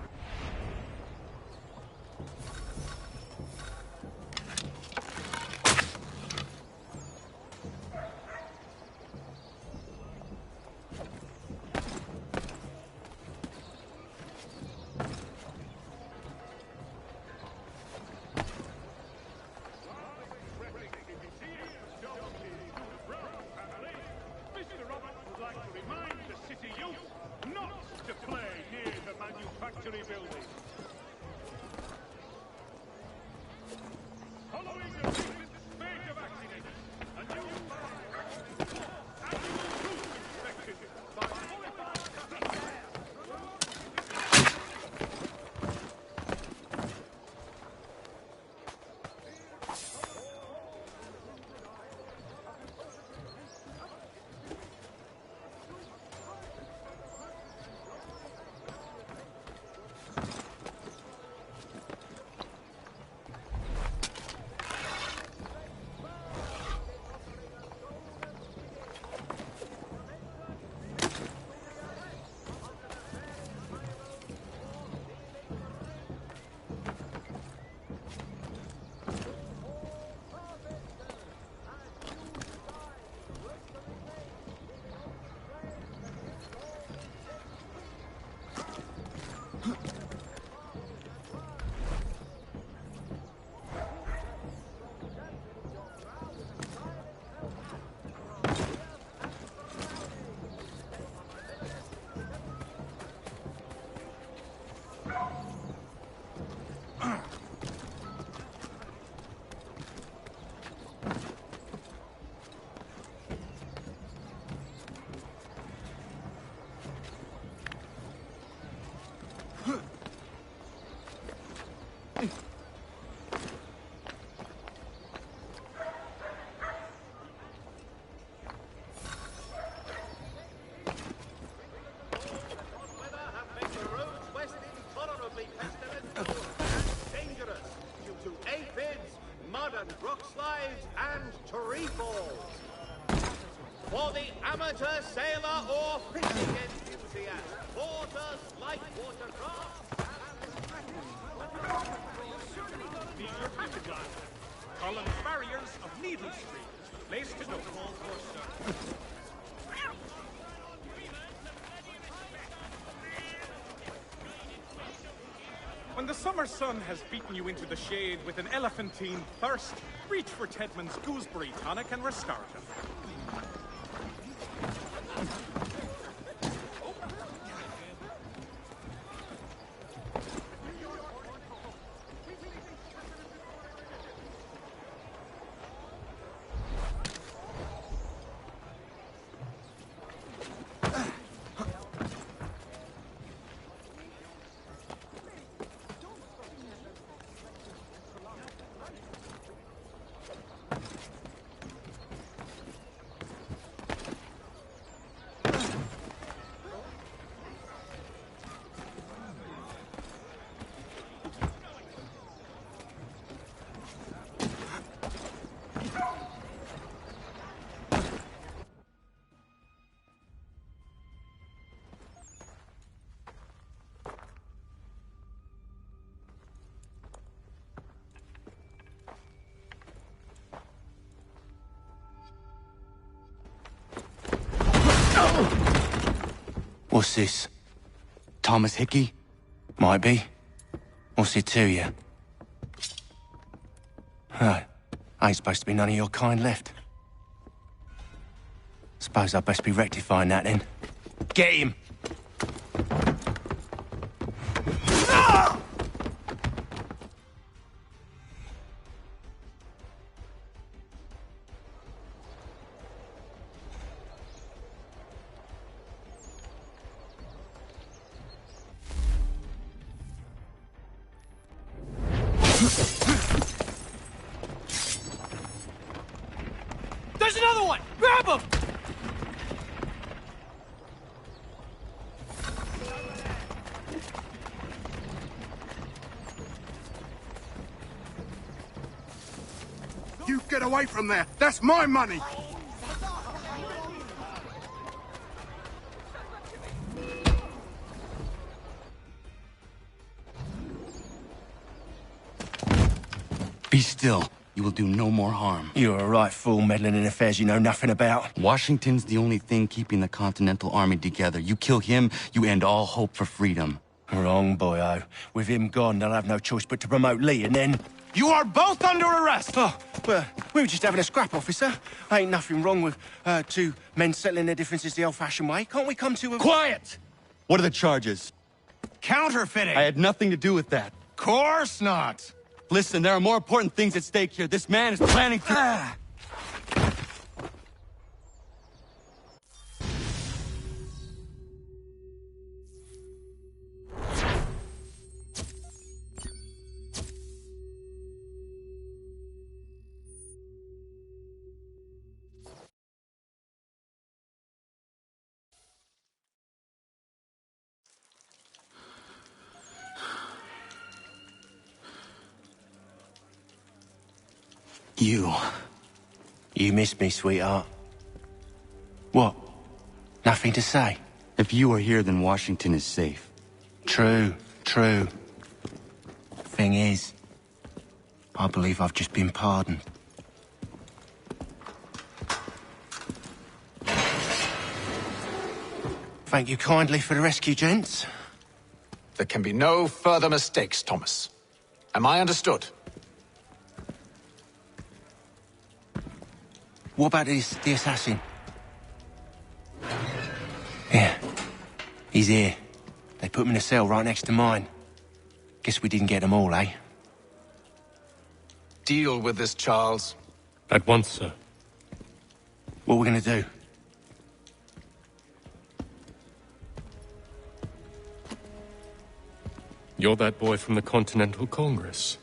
Garden, Brookslide, and Tree Falls. For the amateur sailor or fishing enthusiast, porters, light watercraft, Column barriers of Needle Street. Place to go. When the summer sun has beaten you into the shade with an elephantine thirst, reach for Tedman's Gooseberry Tonic and Restorative. What's this? Thomas Hickey? Might be. What's it to you? Right. Ain't supposed to be none of your kind left. Suppose I'd best be rectifying that then. Get him! There's another one! Grab him! You get away from there! That's my money! Be still. You will do no more harm. You're a right fool meddling in affairs you know nothing about. Washington's the only thing keeping the Continental Army together. You kill him, you end all hope for freedom. Wrong, boyo. With him gone, they'll have no choice but to promote Lee, and then... You are both under arrest! Oh, well, we were just having a scrap, officer. Ain't nothing wrong with two men settling their differences the old-fashioned way. Can't we come to a... Quiet! What are the charges? Counterfeiting! I had nothing to do with that. Course not! Listen, there are more important things at stake here. This man is planning to... You missed me, sweetheart. What? Nothing to say? If you are here, then Washington is safe. True. Thing is, I believe I've just been pardoned. Thank you kindly for the rescue, gents. There can be no further mistakes, Thomas. Am I understood? What about the assassin? Yeah. He's here. They put him in a cell right next to mine. Guess we didn't get them all, eh? Deal with this, Charles. At once, sir. What are we gonna do? You're that boy from the Continental Congress.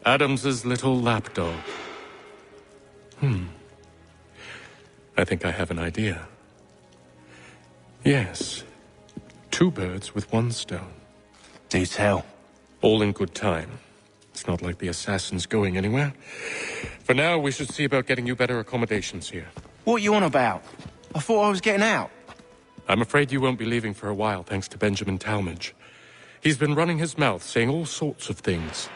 Adams's little lapdog. I think I have an idea. Yes. 2 birds with 1 stone. Do tell. All in good time. It's not like the assassin's going anywhere. For now, we should see about getting you better accommodations here. What you on about? I thought I was getting out. I'm afraid you won't be leaving for a while, thanks to Benjamin Talmadge. He's been running his mouth, saying all sorts of things.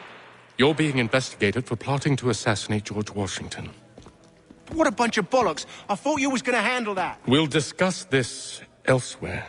You're being investigated for plotting to assassinate George Washington. What a bunch of bollocks. I thought you was gonna handle that. We'll discuss this elsewhere.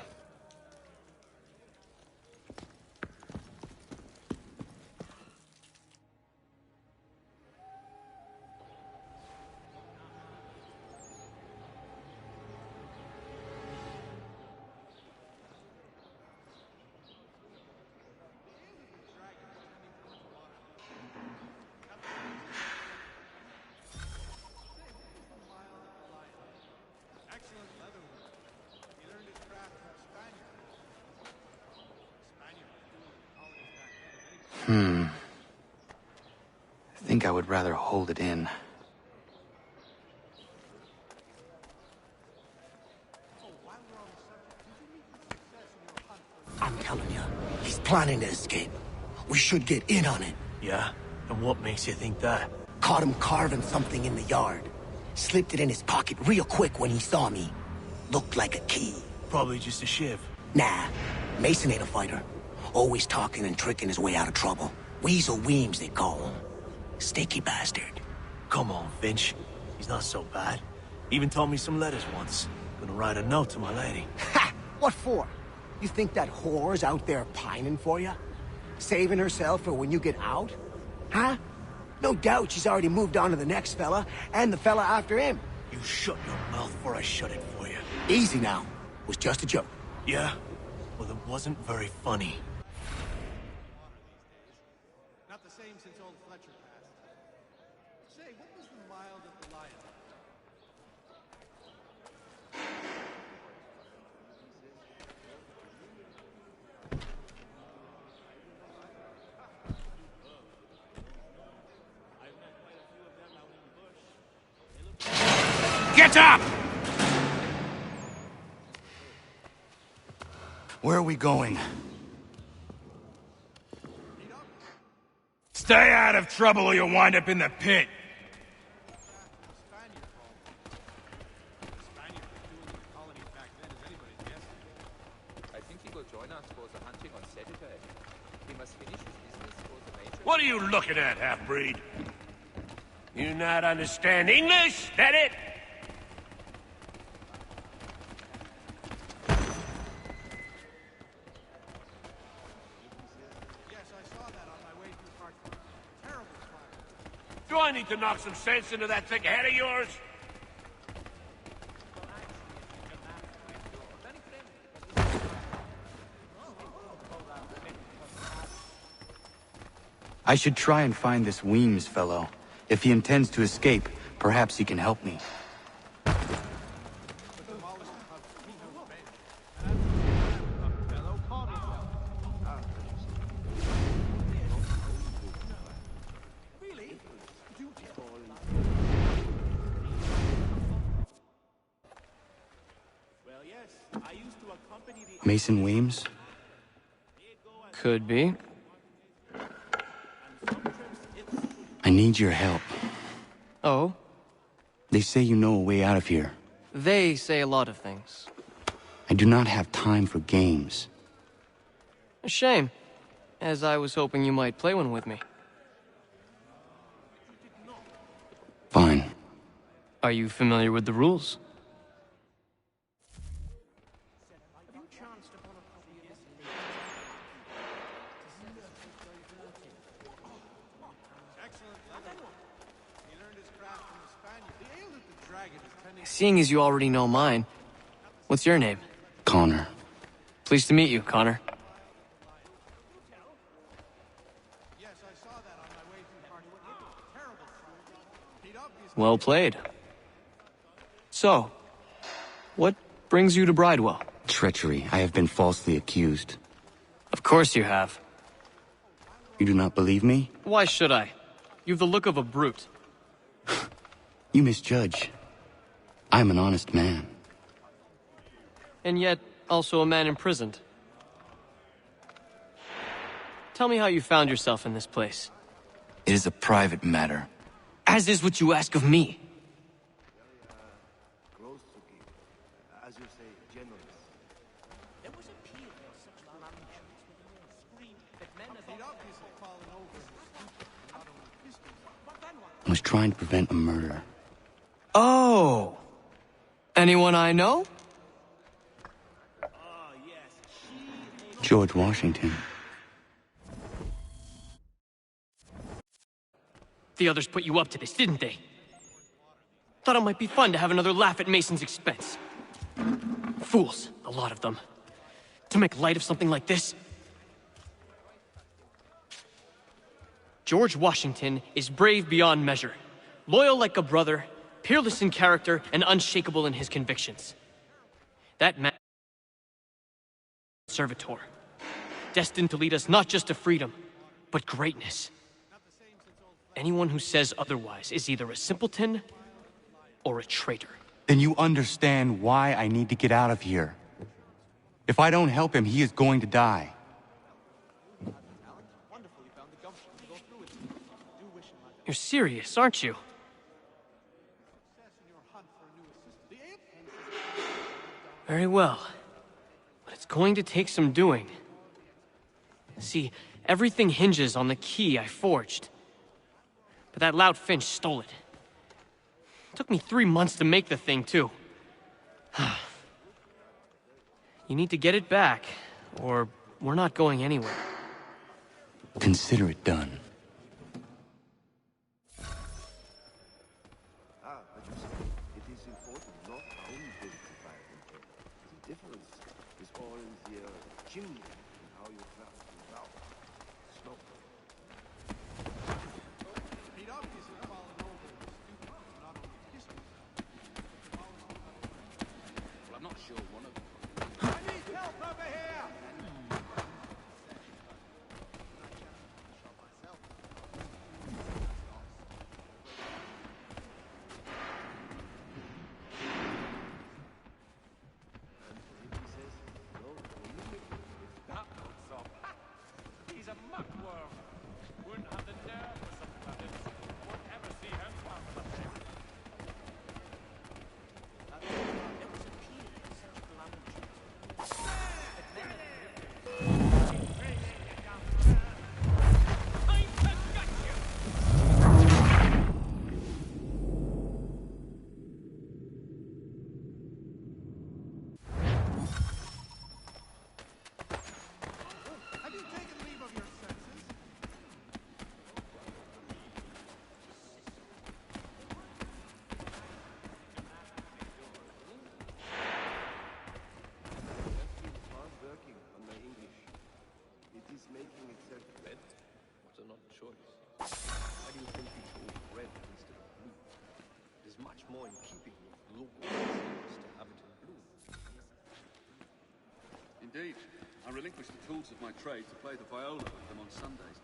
I think I would rather hold it in. I'm telling you, he's planning to escape. We should get in on it. Yeah? And what makes you think that? Caught him carving something in the yard. Slipped it in his pocket real quick when he saw me. Looked like a key. Probably just a shiv. Nah, Mason ain't a fighter. Always talking and tricking his way out of trouble. Weasel Weems, they call him. Sneaky bastard. Come on, Finch. He's not so bad. Even taught me some letters once. Gonna write a note to my lady. Ha! What for? You think that whore's out there pining for you? Saving herself for when you get out? Huh? No doubt she's already moved on to the next fella, and the fella after him. You shut your mouth before I shut it for you. Easy now. Was just a joke. Yeah? Well, it wasn't very funny. Not the same since old Fletcher passed. Say, what was the mild at the Lion? Get up! Where are we going? Stay out of trouble or you'll wind up in the pit. I think he will join us for the hunting on Saturday. He must finish his business for the major... What are you looking at, half-breed? You not understand English? That it? Do I need to knock some sense into that thick head of yours? I should try and find this Weems fellow. If he intends to escape, perhaps he can help me. Mason Weems? Could be. I need your help. Oh? They say you know a way out of here. They say a lot of things. I do not have time for games. A shame, as I was hoping you might play one with me. Fine. Are you familiar with the rules? Seeing as you already know mine, what's your name? Connor. Pleased to meet you, Connor. Well played. So, what brings you to Bridewell? Treachery. I have been falsely accused. Of course you have. You do not believe me? Why should I? You've the look of a brute. You misjudge. I'm an honest man. And yet, also a man imprisoned. Tell me how you found yourself in this place. It is a private matter. As is what you ask of me. As you say, generous. There was a peal for such lamentations with a scream that men as He'd obviously fallen over in his stupor, not only pistols, but then what? I was trying to prevent a murder. Oh! Anyone I know? George Washington. The others put you up to this, didn't they? Thought it might be fun to have another laugh at Mason's expense. Fools, a lot of them. To make light of something like this. George Washington is brave beyond measure, loyal like a brother, peerless in character, and unshakable in his convictions. That man servitor, destined to lead us not just to freedom, but greatness. Anyone who says otherwise is either a simpleton or a traitor. Then you understand why I need to get out of here. If I don't help him, he is going to die. You're serious, aren't you? Very well. But it's going to take some doing. See, everything hinges on the key I forged. But that lout Finch stole it. Took me 3 months to make the thing, too. You need to get it back, or we're not going anywhere. Consider it done. But you see, it is important not how you build the fire container. The difference is all in the chimney and how you craft it out. Smoke. He'd obviously fallen over in his stupor, not only pistols. Well, I'm not sure one of them. I need help over here! That looks up. He's a muckworm. Wouldn't have the nerve for something like this. Won't ever see him come for the thing. there was a peal for such lamentations that men Have you taken leave of your senses? Hard working on my English. It is making itself red. What an odd choice. Why do you think you chose red instead of blue? It is much more in keeping with local customs to have it in blue. Indeed. I relinquished the tools of my trade to play the viola with them on Sundays.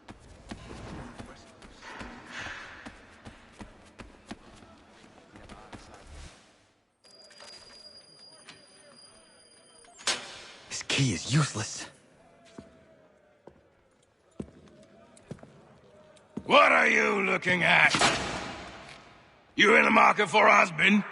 This key is useless. What are you looking at? You in the market for a husband?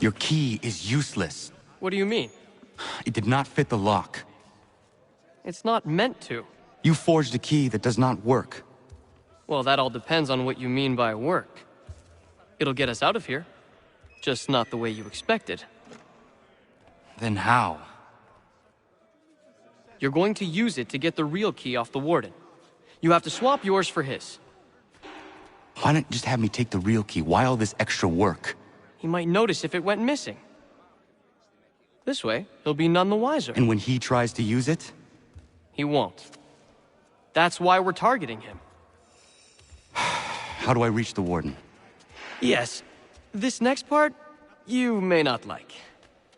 Your key is useless. What do you mean? It did not fit the lock. It's not meant to. You forged a key that does not work. Well, that all depends on what you mean by work. It'll get us out of here. Just not the way you expected. Then how? You're going to use it to get the real key off the warden. You have to swap yours for his. Why not just have me take the real key? Why all this extra work? He might notice if it went missing. This way, he'll be none the wiser. And when he tries to use it? He won't. That's why we're targeting him. How do I reach the warden? Yes. This next part, you may not like.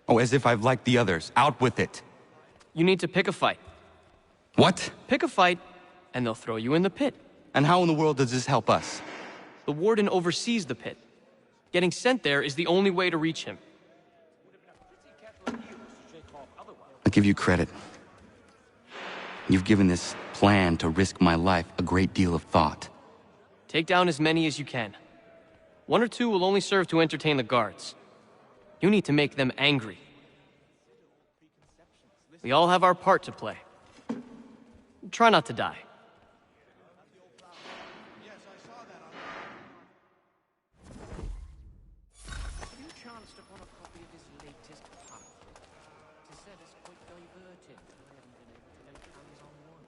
Oh, as if I've liked the others. Out with it. You need to pick a fight. What? Pick a fight, and they'll throw you in the pit. And how in the world does this help us? The warden oversees the pit. Getting sent there is the only way to reach him. I'll give you credit. You've given this plan to risk my life a great deal of thought. Take down as many as you can. 1 or 2 will only serve to entertain the guards. You need to make them angry. We all have our part to play. Try not to die. You chanced upon a copy of his latest pamphlet. It is said it's quite diverting. I haven't been able to lay hands on one.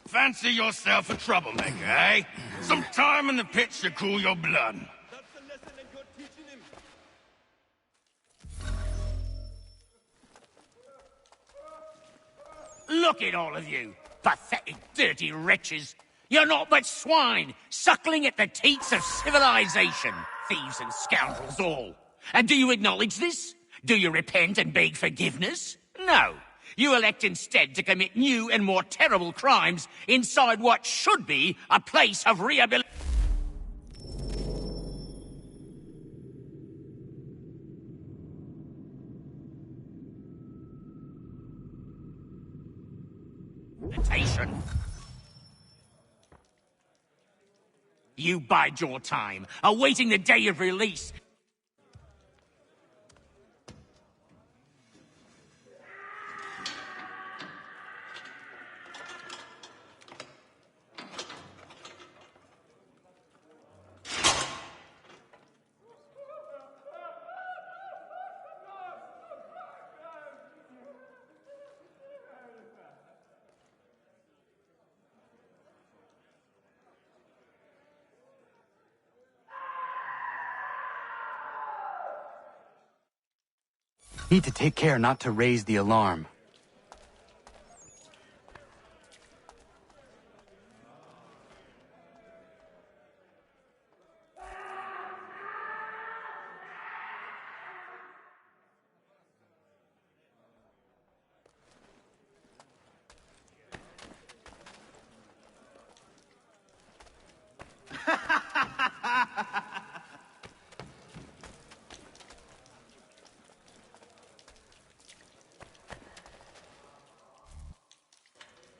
Fancy yourself a troublemaker, eh? Some time in the pits to cool your blood. Look at all of you, pathetic, dirty wretches. You're not but swine, suckling at the teats of civilization. Thieves and scoundrels all. And do you acknowledge this? Do you repent and beg forgiveness? No. You elect instead to commit new and more terrible crimes inside what should be a place of rehabilitation. You bide your time, awaiting the day of release. Need to take care not to raise the alarm.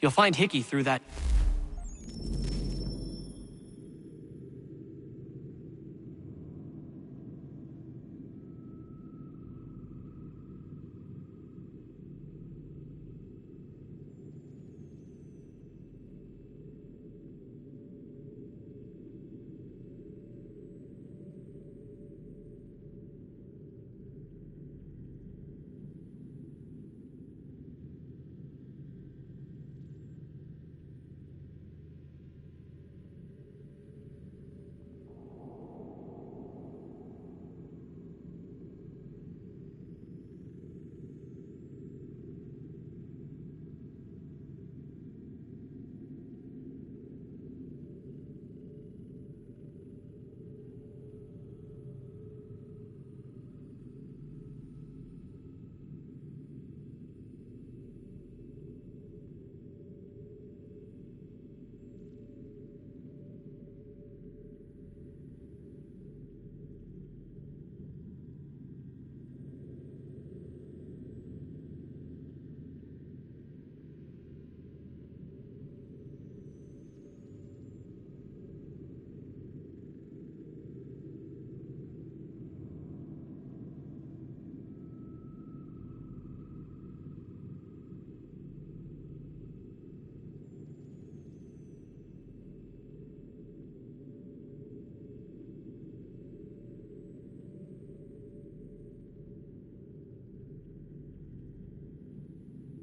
You'll find IChikyI through that.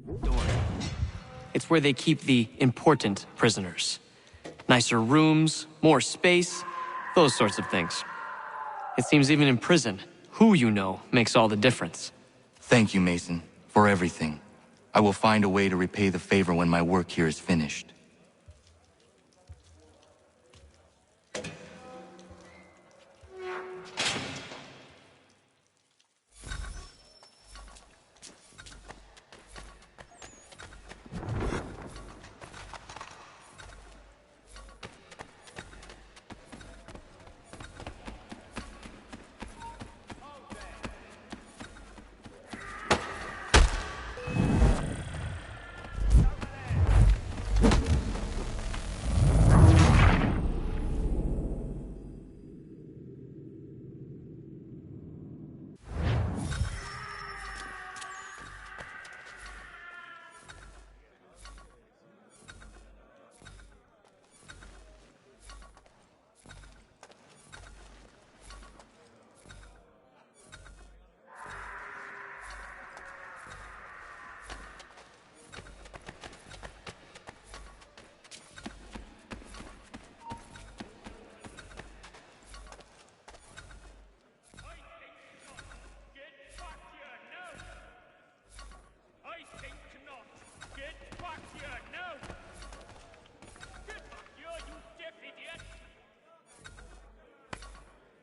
Door. It's where they keep the important prisoners. Nicer rooms, more space, those sorts of things. It seems even in prison, who you know makes all the difference. Thank you, Mason, for everything. I will find a way to repay the favor when my work here is finished.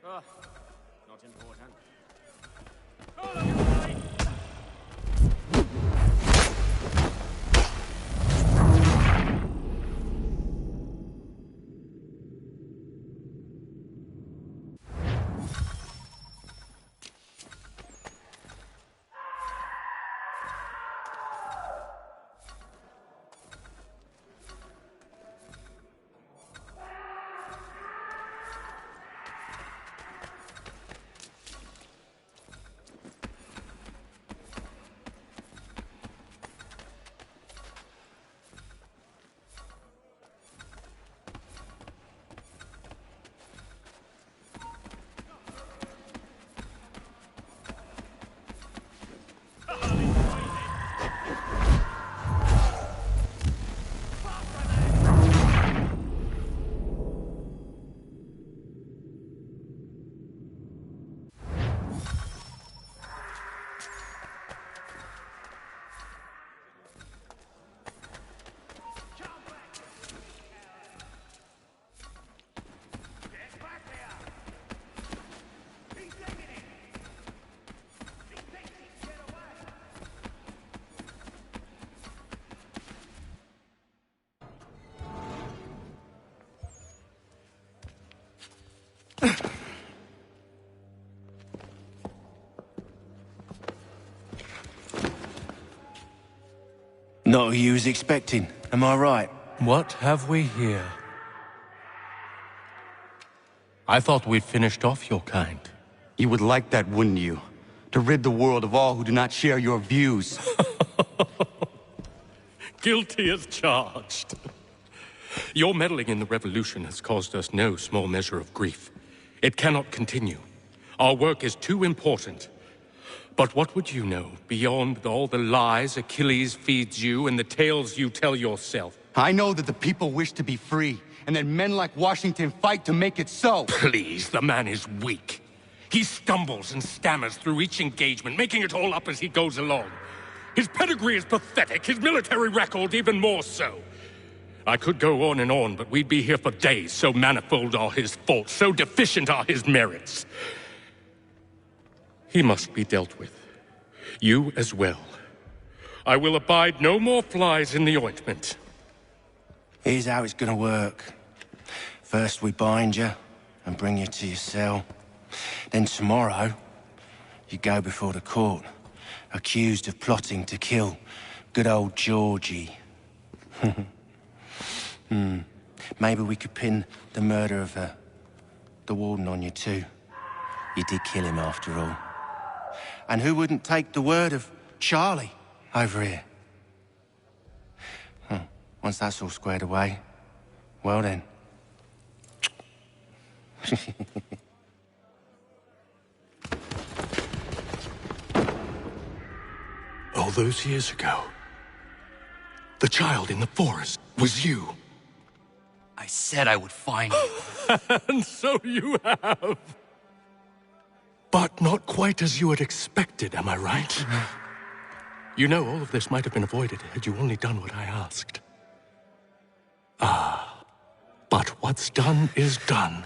Oh, not important. Not who you was expecting, am I right? What have we here? I thought we'd finished off your kind. You would like that, wouldn't you? To rid the world of all who do not share your views. Guilty as charged. Your meddling in the revolution has caused us no small measure of grief. It cannot continue. Our work is too important. But what would you know beyond all the lies Achilles feeds you and the tales you tell yourself? I know that the people wish to be free, and that men like Washington fight to make it so. Please, the man is weak. He stumbles and stammers through each engagement, making it all up as he goes along. His pedigree is pathetic, his military record even more so. I could go on, but we'd be here for days, so manifold are his faults, so deficient are his merits. He must be dealt with. You as well. I will abide no more flies in the ointment. Here's how it's gonna work. First we bind you and bring you to your cell. Then tomorrow, you go before the court, accused of plotting to kill good old Georgie. Maybe we could pin the murder of the warden on you too. You did kill him after all. And who wouldn't take the word of Charlie over here? Once that's all squared away, well then. All those years ago, The child in the forest was you. I said I would find you. And so you have. But not quite as you had expected, am I right? You know, all of this might have been avoided had you only done what I asked. But what's done is done.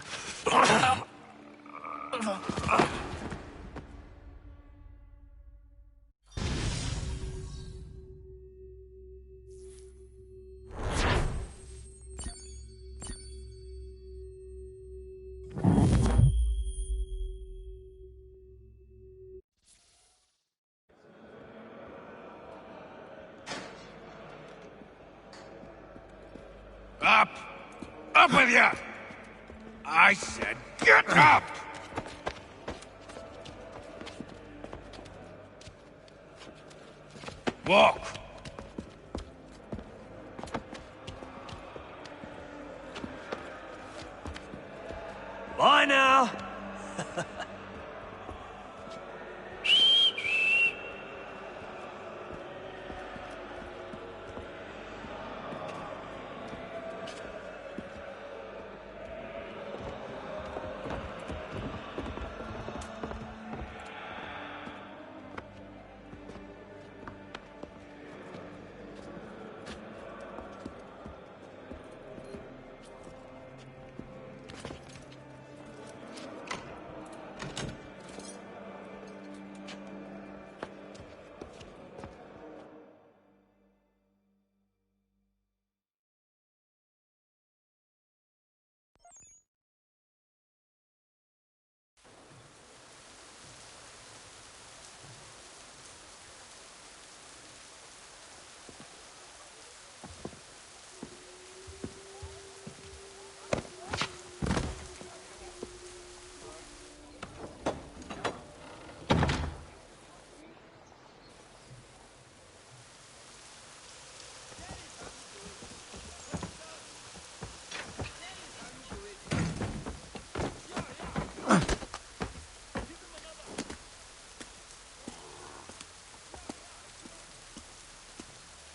Up! Up with you! I said get up! Walk! Bye now!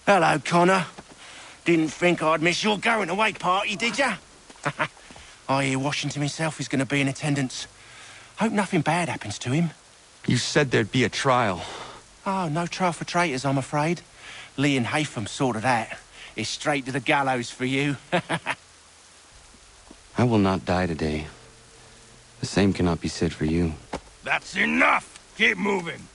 Hello, Connor. Didn't think I'd miss your going-away party, did ya? I hear Washington himself is going to be in attendance. Hope nothing bad happens to him. You said there'd be a trial. Oh, no trial for traitors, I'm afraid. Lee and Haytham sorted that. It's straight to the gallows for you. I will not die today. The same cannot be said for you. That's enough! Keep moving!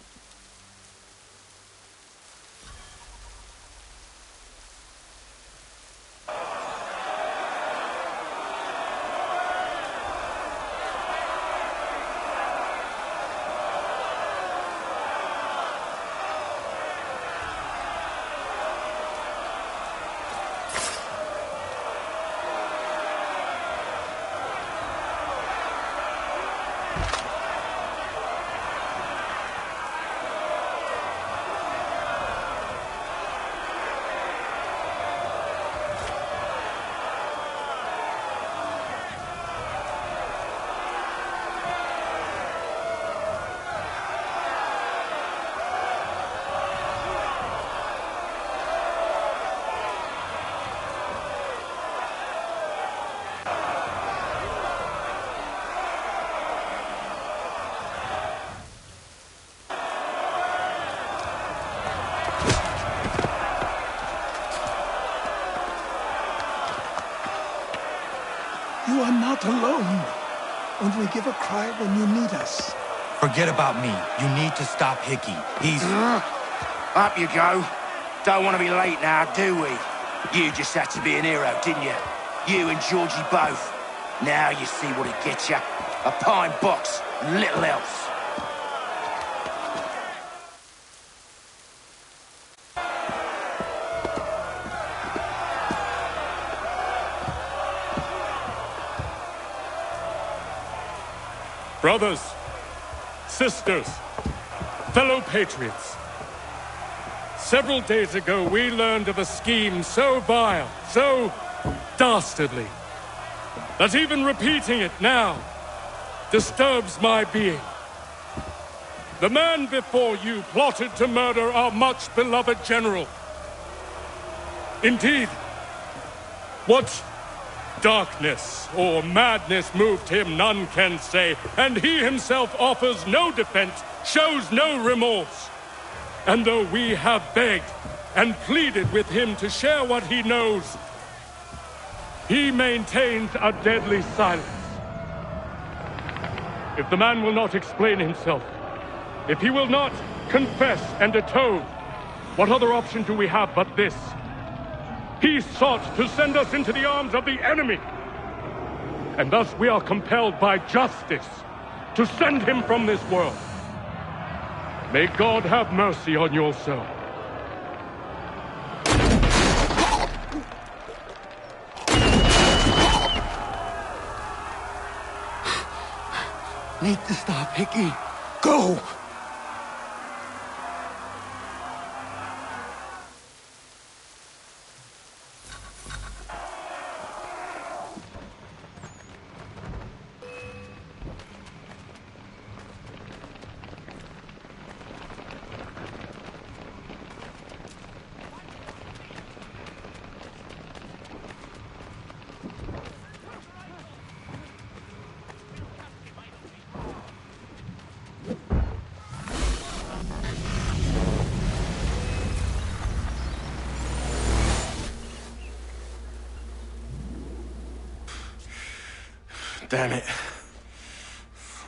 You are not alone. Only give a cry when you need us. Forget about me. You need to stop Hickey. He's... Up you go. Don't want to be late now, do we? You just had to be an hero, didn't you? You and Georgie both. Now you see what it gets you. A pine box and little else. Brothers, sisters, fellow patriots. Several days ago, we learned of a scheme so vile, so dastardly, that even repeating it now disturbs my being. The man before you plotted to murder our much-beloved general. Indeed. What darkness or madness moved him, none can say, and he himself offers no defense, shows no remorse. And though we have begged and pleaded with him to share what he knows, he maintains a deadly silence. If the man will not explain himself, if he will not confess and atone, what other option do we have but this? He sought to send us into the arms of the enemy. And thus we are compelled by justice to send him from this world. May God have mercy on your soul. Need to stop, Hickey. Go! Damn it.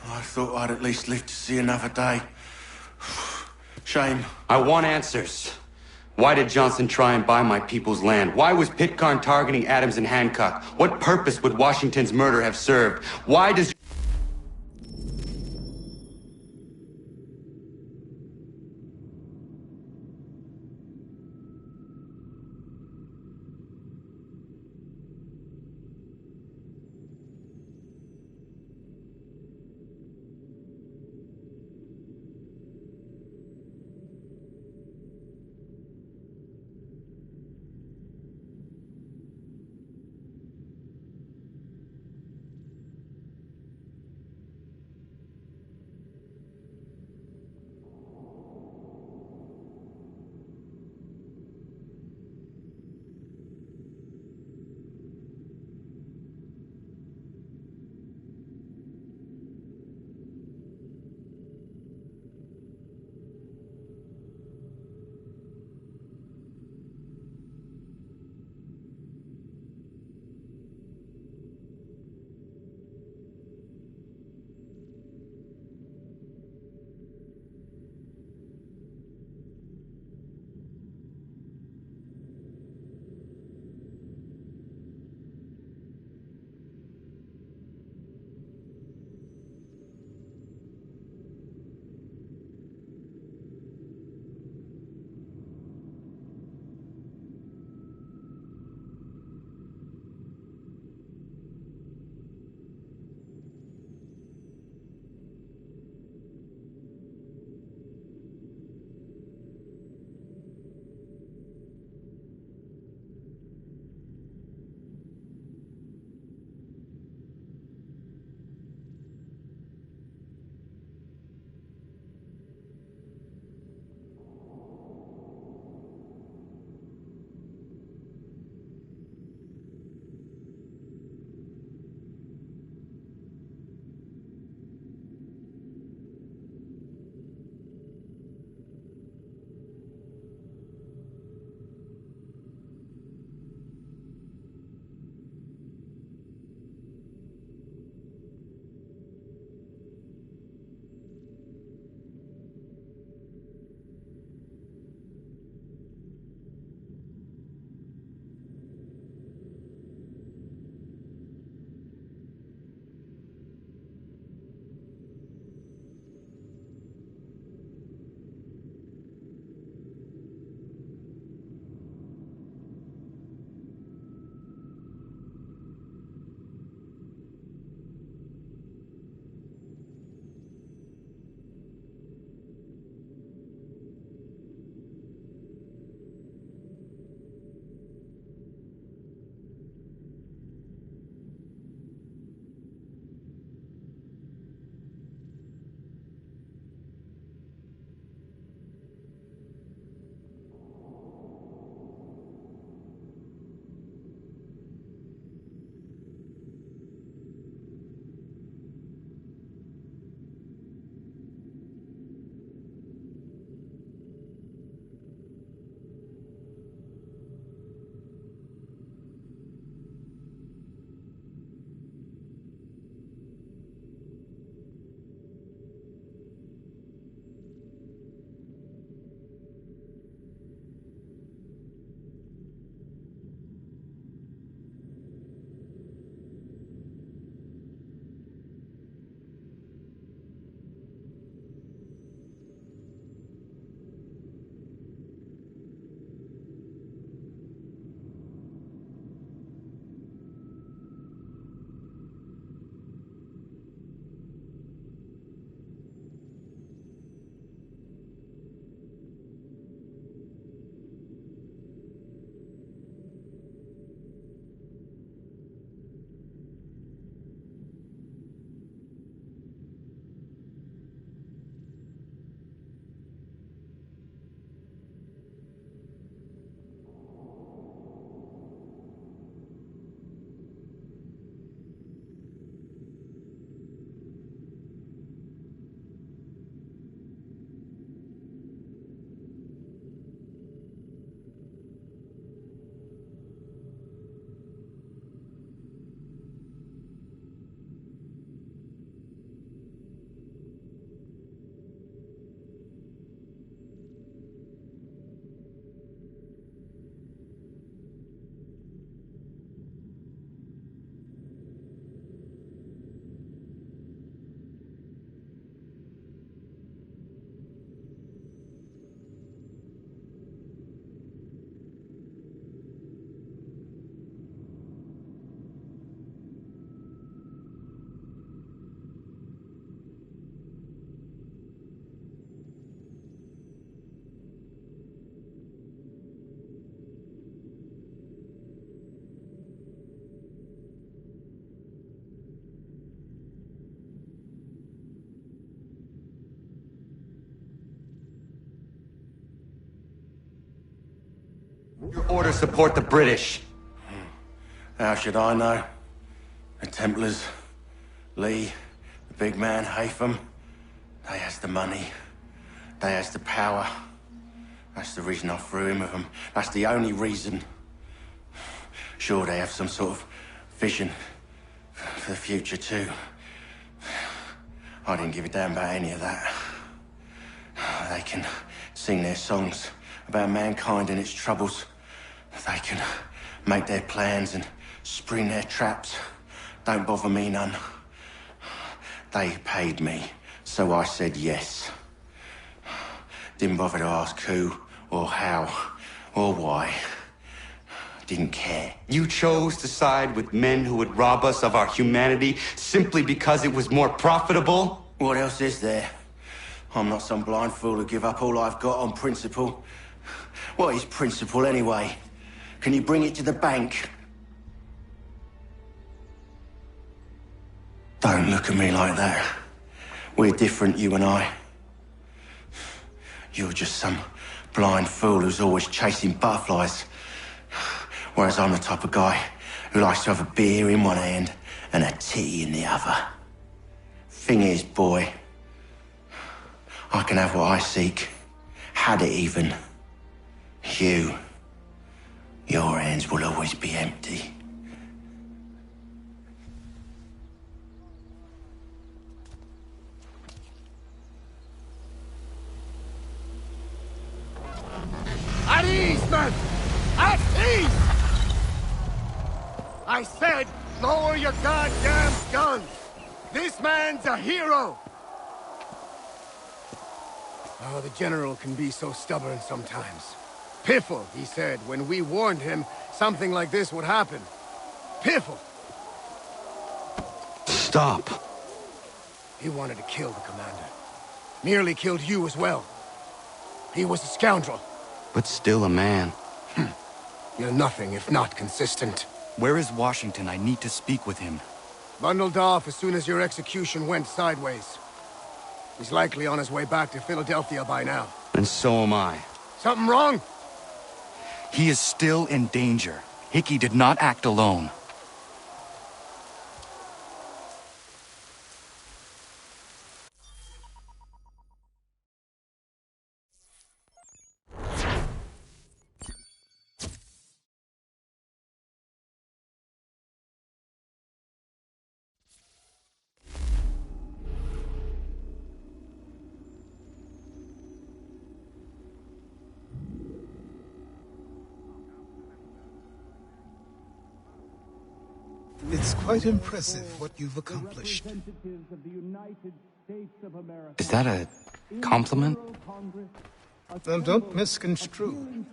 I thought I'd at least live to see another day. Shame. I want answers. Why did Johnson try and buy my people's land? Why was Pitcairn targeting Adams and Hancock? What purpose would Washington's murder have served? Why does... Your orders support the British. How should I know? The Templars, Lee, the big man, Haytham, they has the money. They has the power. That's the reason I threw in with them. That's the only reason. Sure, they have some sort of vision for the future, too. I didn't give a damn about any of that. They can sing their songs about mankind and its troubles. They can make their plans and spring their traps. Don't bother me none. They paid me, so I said yes. Didn't bother to ask who, or how, or why. Didn't care. You chose to side with men who would rob us of our humanity simply because it was more profitable? What else is there? I'm not some blind fool who give up all I've got on principle. What is principle anyway? Can you bring it to the bank? Don't look at me like that. We're different, you and I. You're just some blind fool who's always chasing butterflies. Whereas I'm the type of guy who likes to have a beer in one hand and a titty in the other. Thing is, boy, I can have what I seek. Had it even. Your hands will always be empty. At ease, men! At ease! I said, lower your goddamn guns! This man's a hero! Oh, the General can be so stubborn sometimes. Piffle, he said, when we warned him something like this would happen. Piffle! Stop. He wanted to kill the commander. Nearly killed you as well. He was a scoundrel. But still a man. You're nothing if not consistent. Where is Washington? I need to speak with him. Bundled off as soon as your execution went sideways. He's likely on his way back to Philadelphia by now. And so am I. Something wrong? He is still in danger. Hickey did not act alone. It's quite impressive what you've accomplished. Is that a compliment? Don't misconstrue.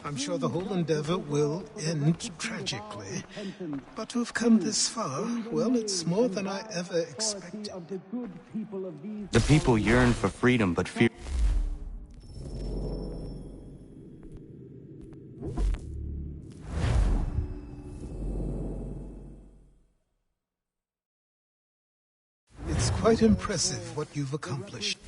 I'm sure the whole endeavor will end tragically. But to have come this far, well, it's more than I ever expected. The people yearn for freedom, but fear... It's quite impressive what you've accomplished.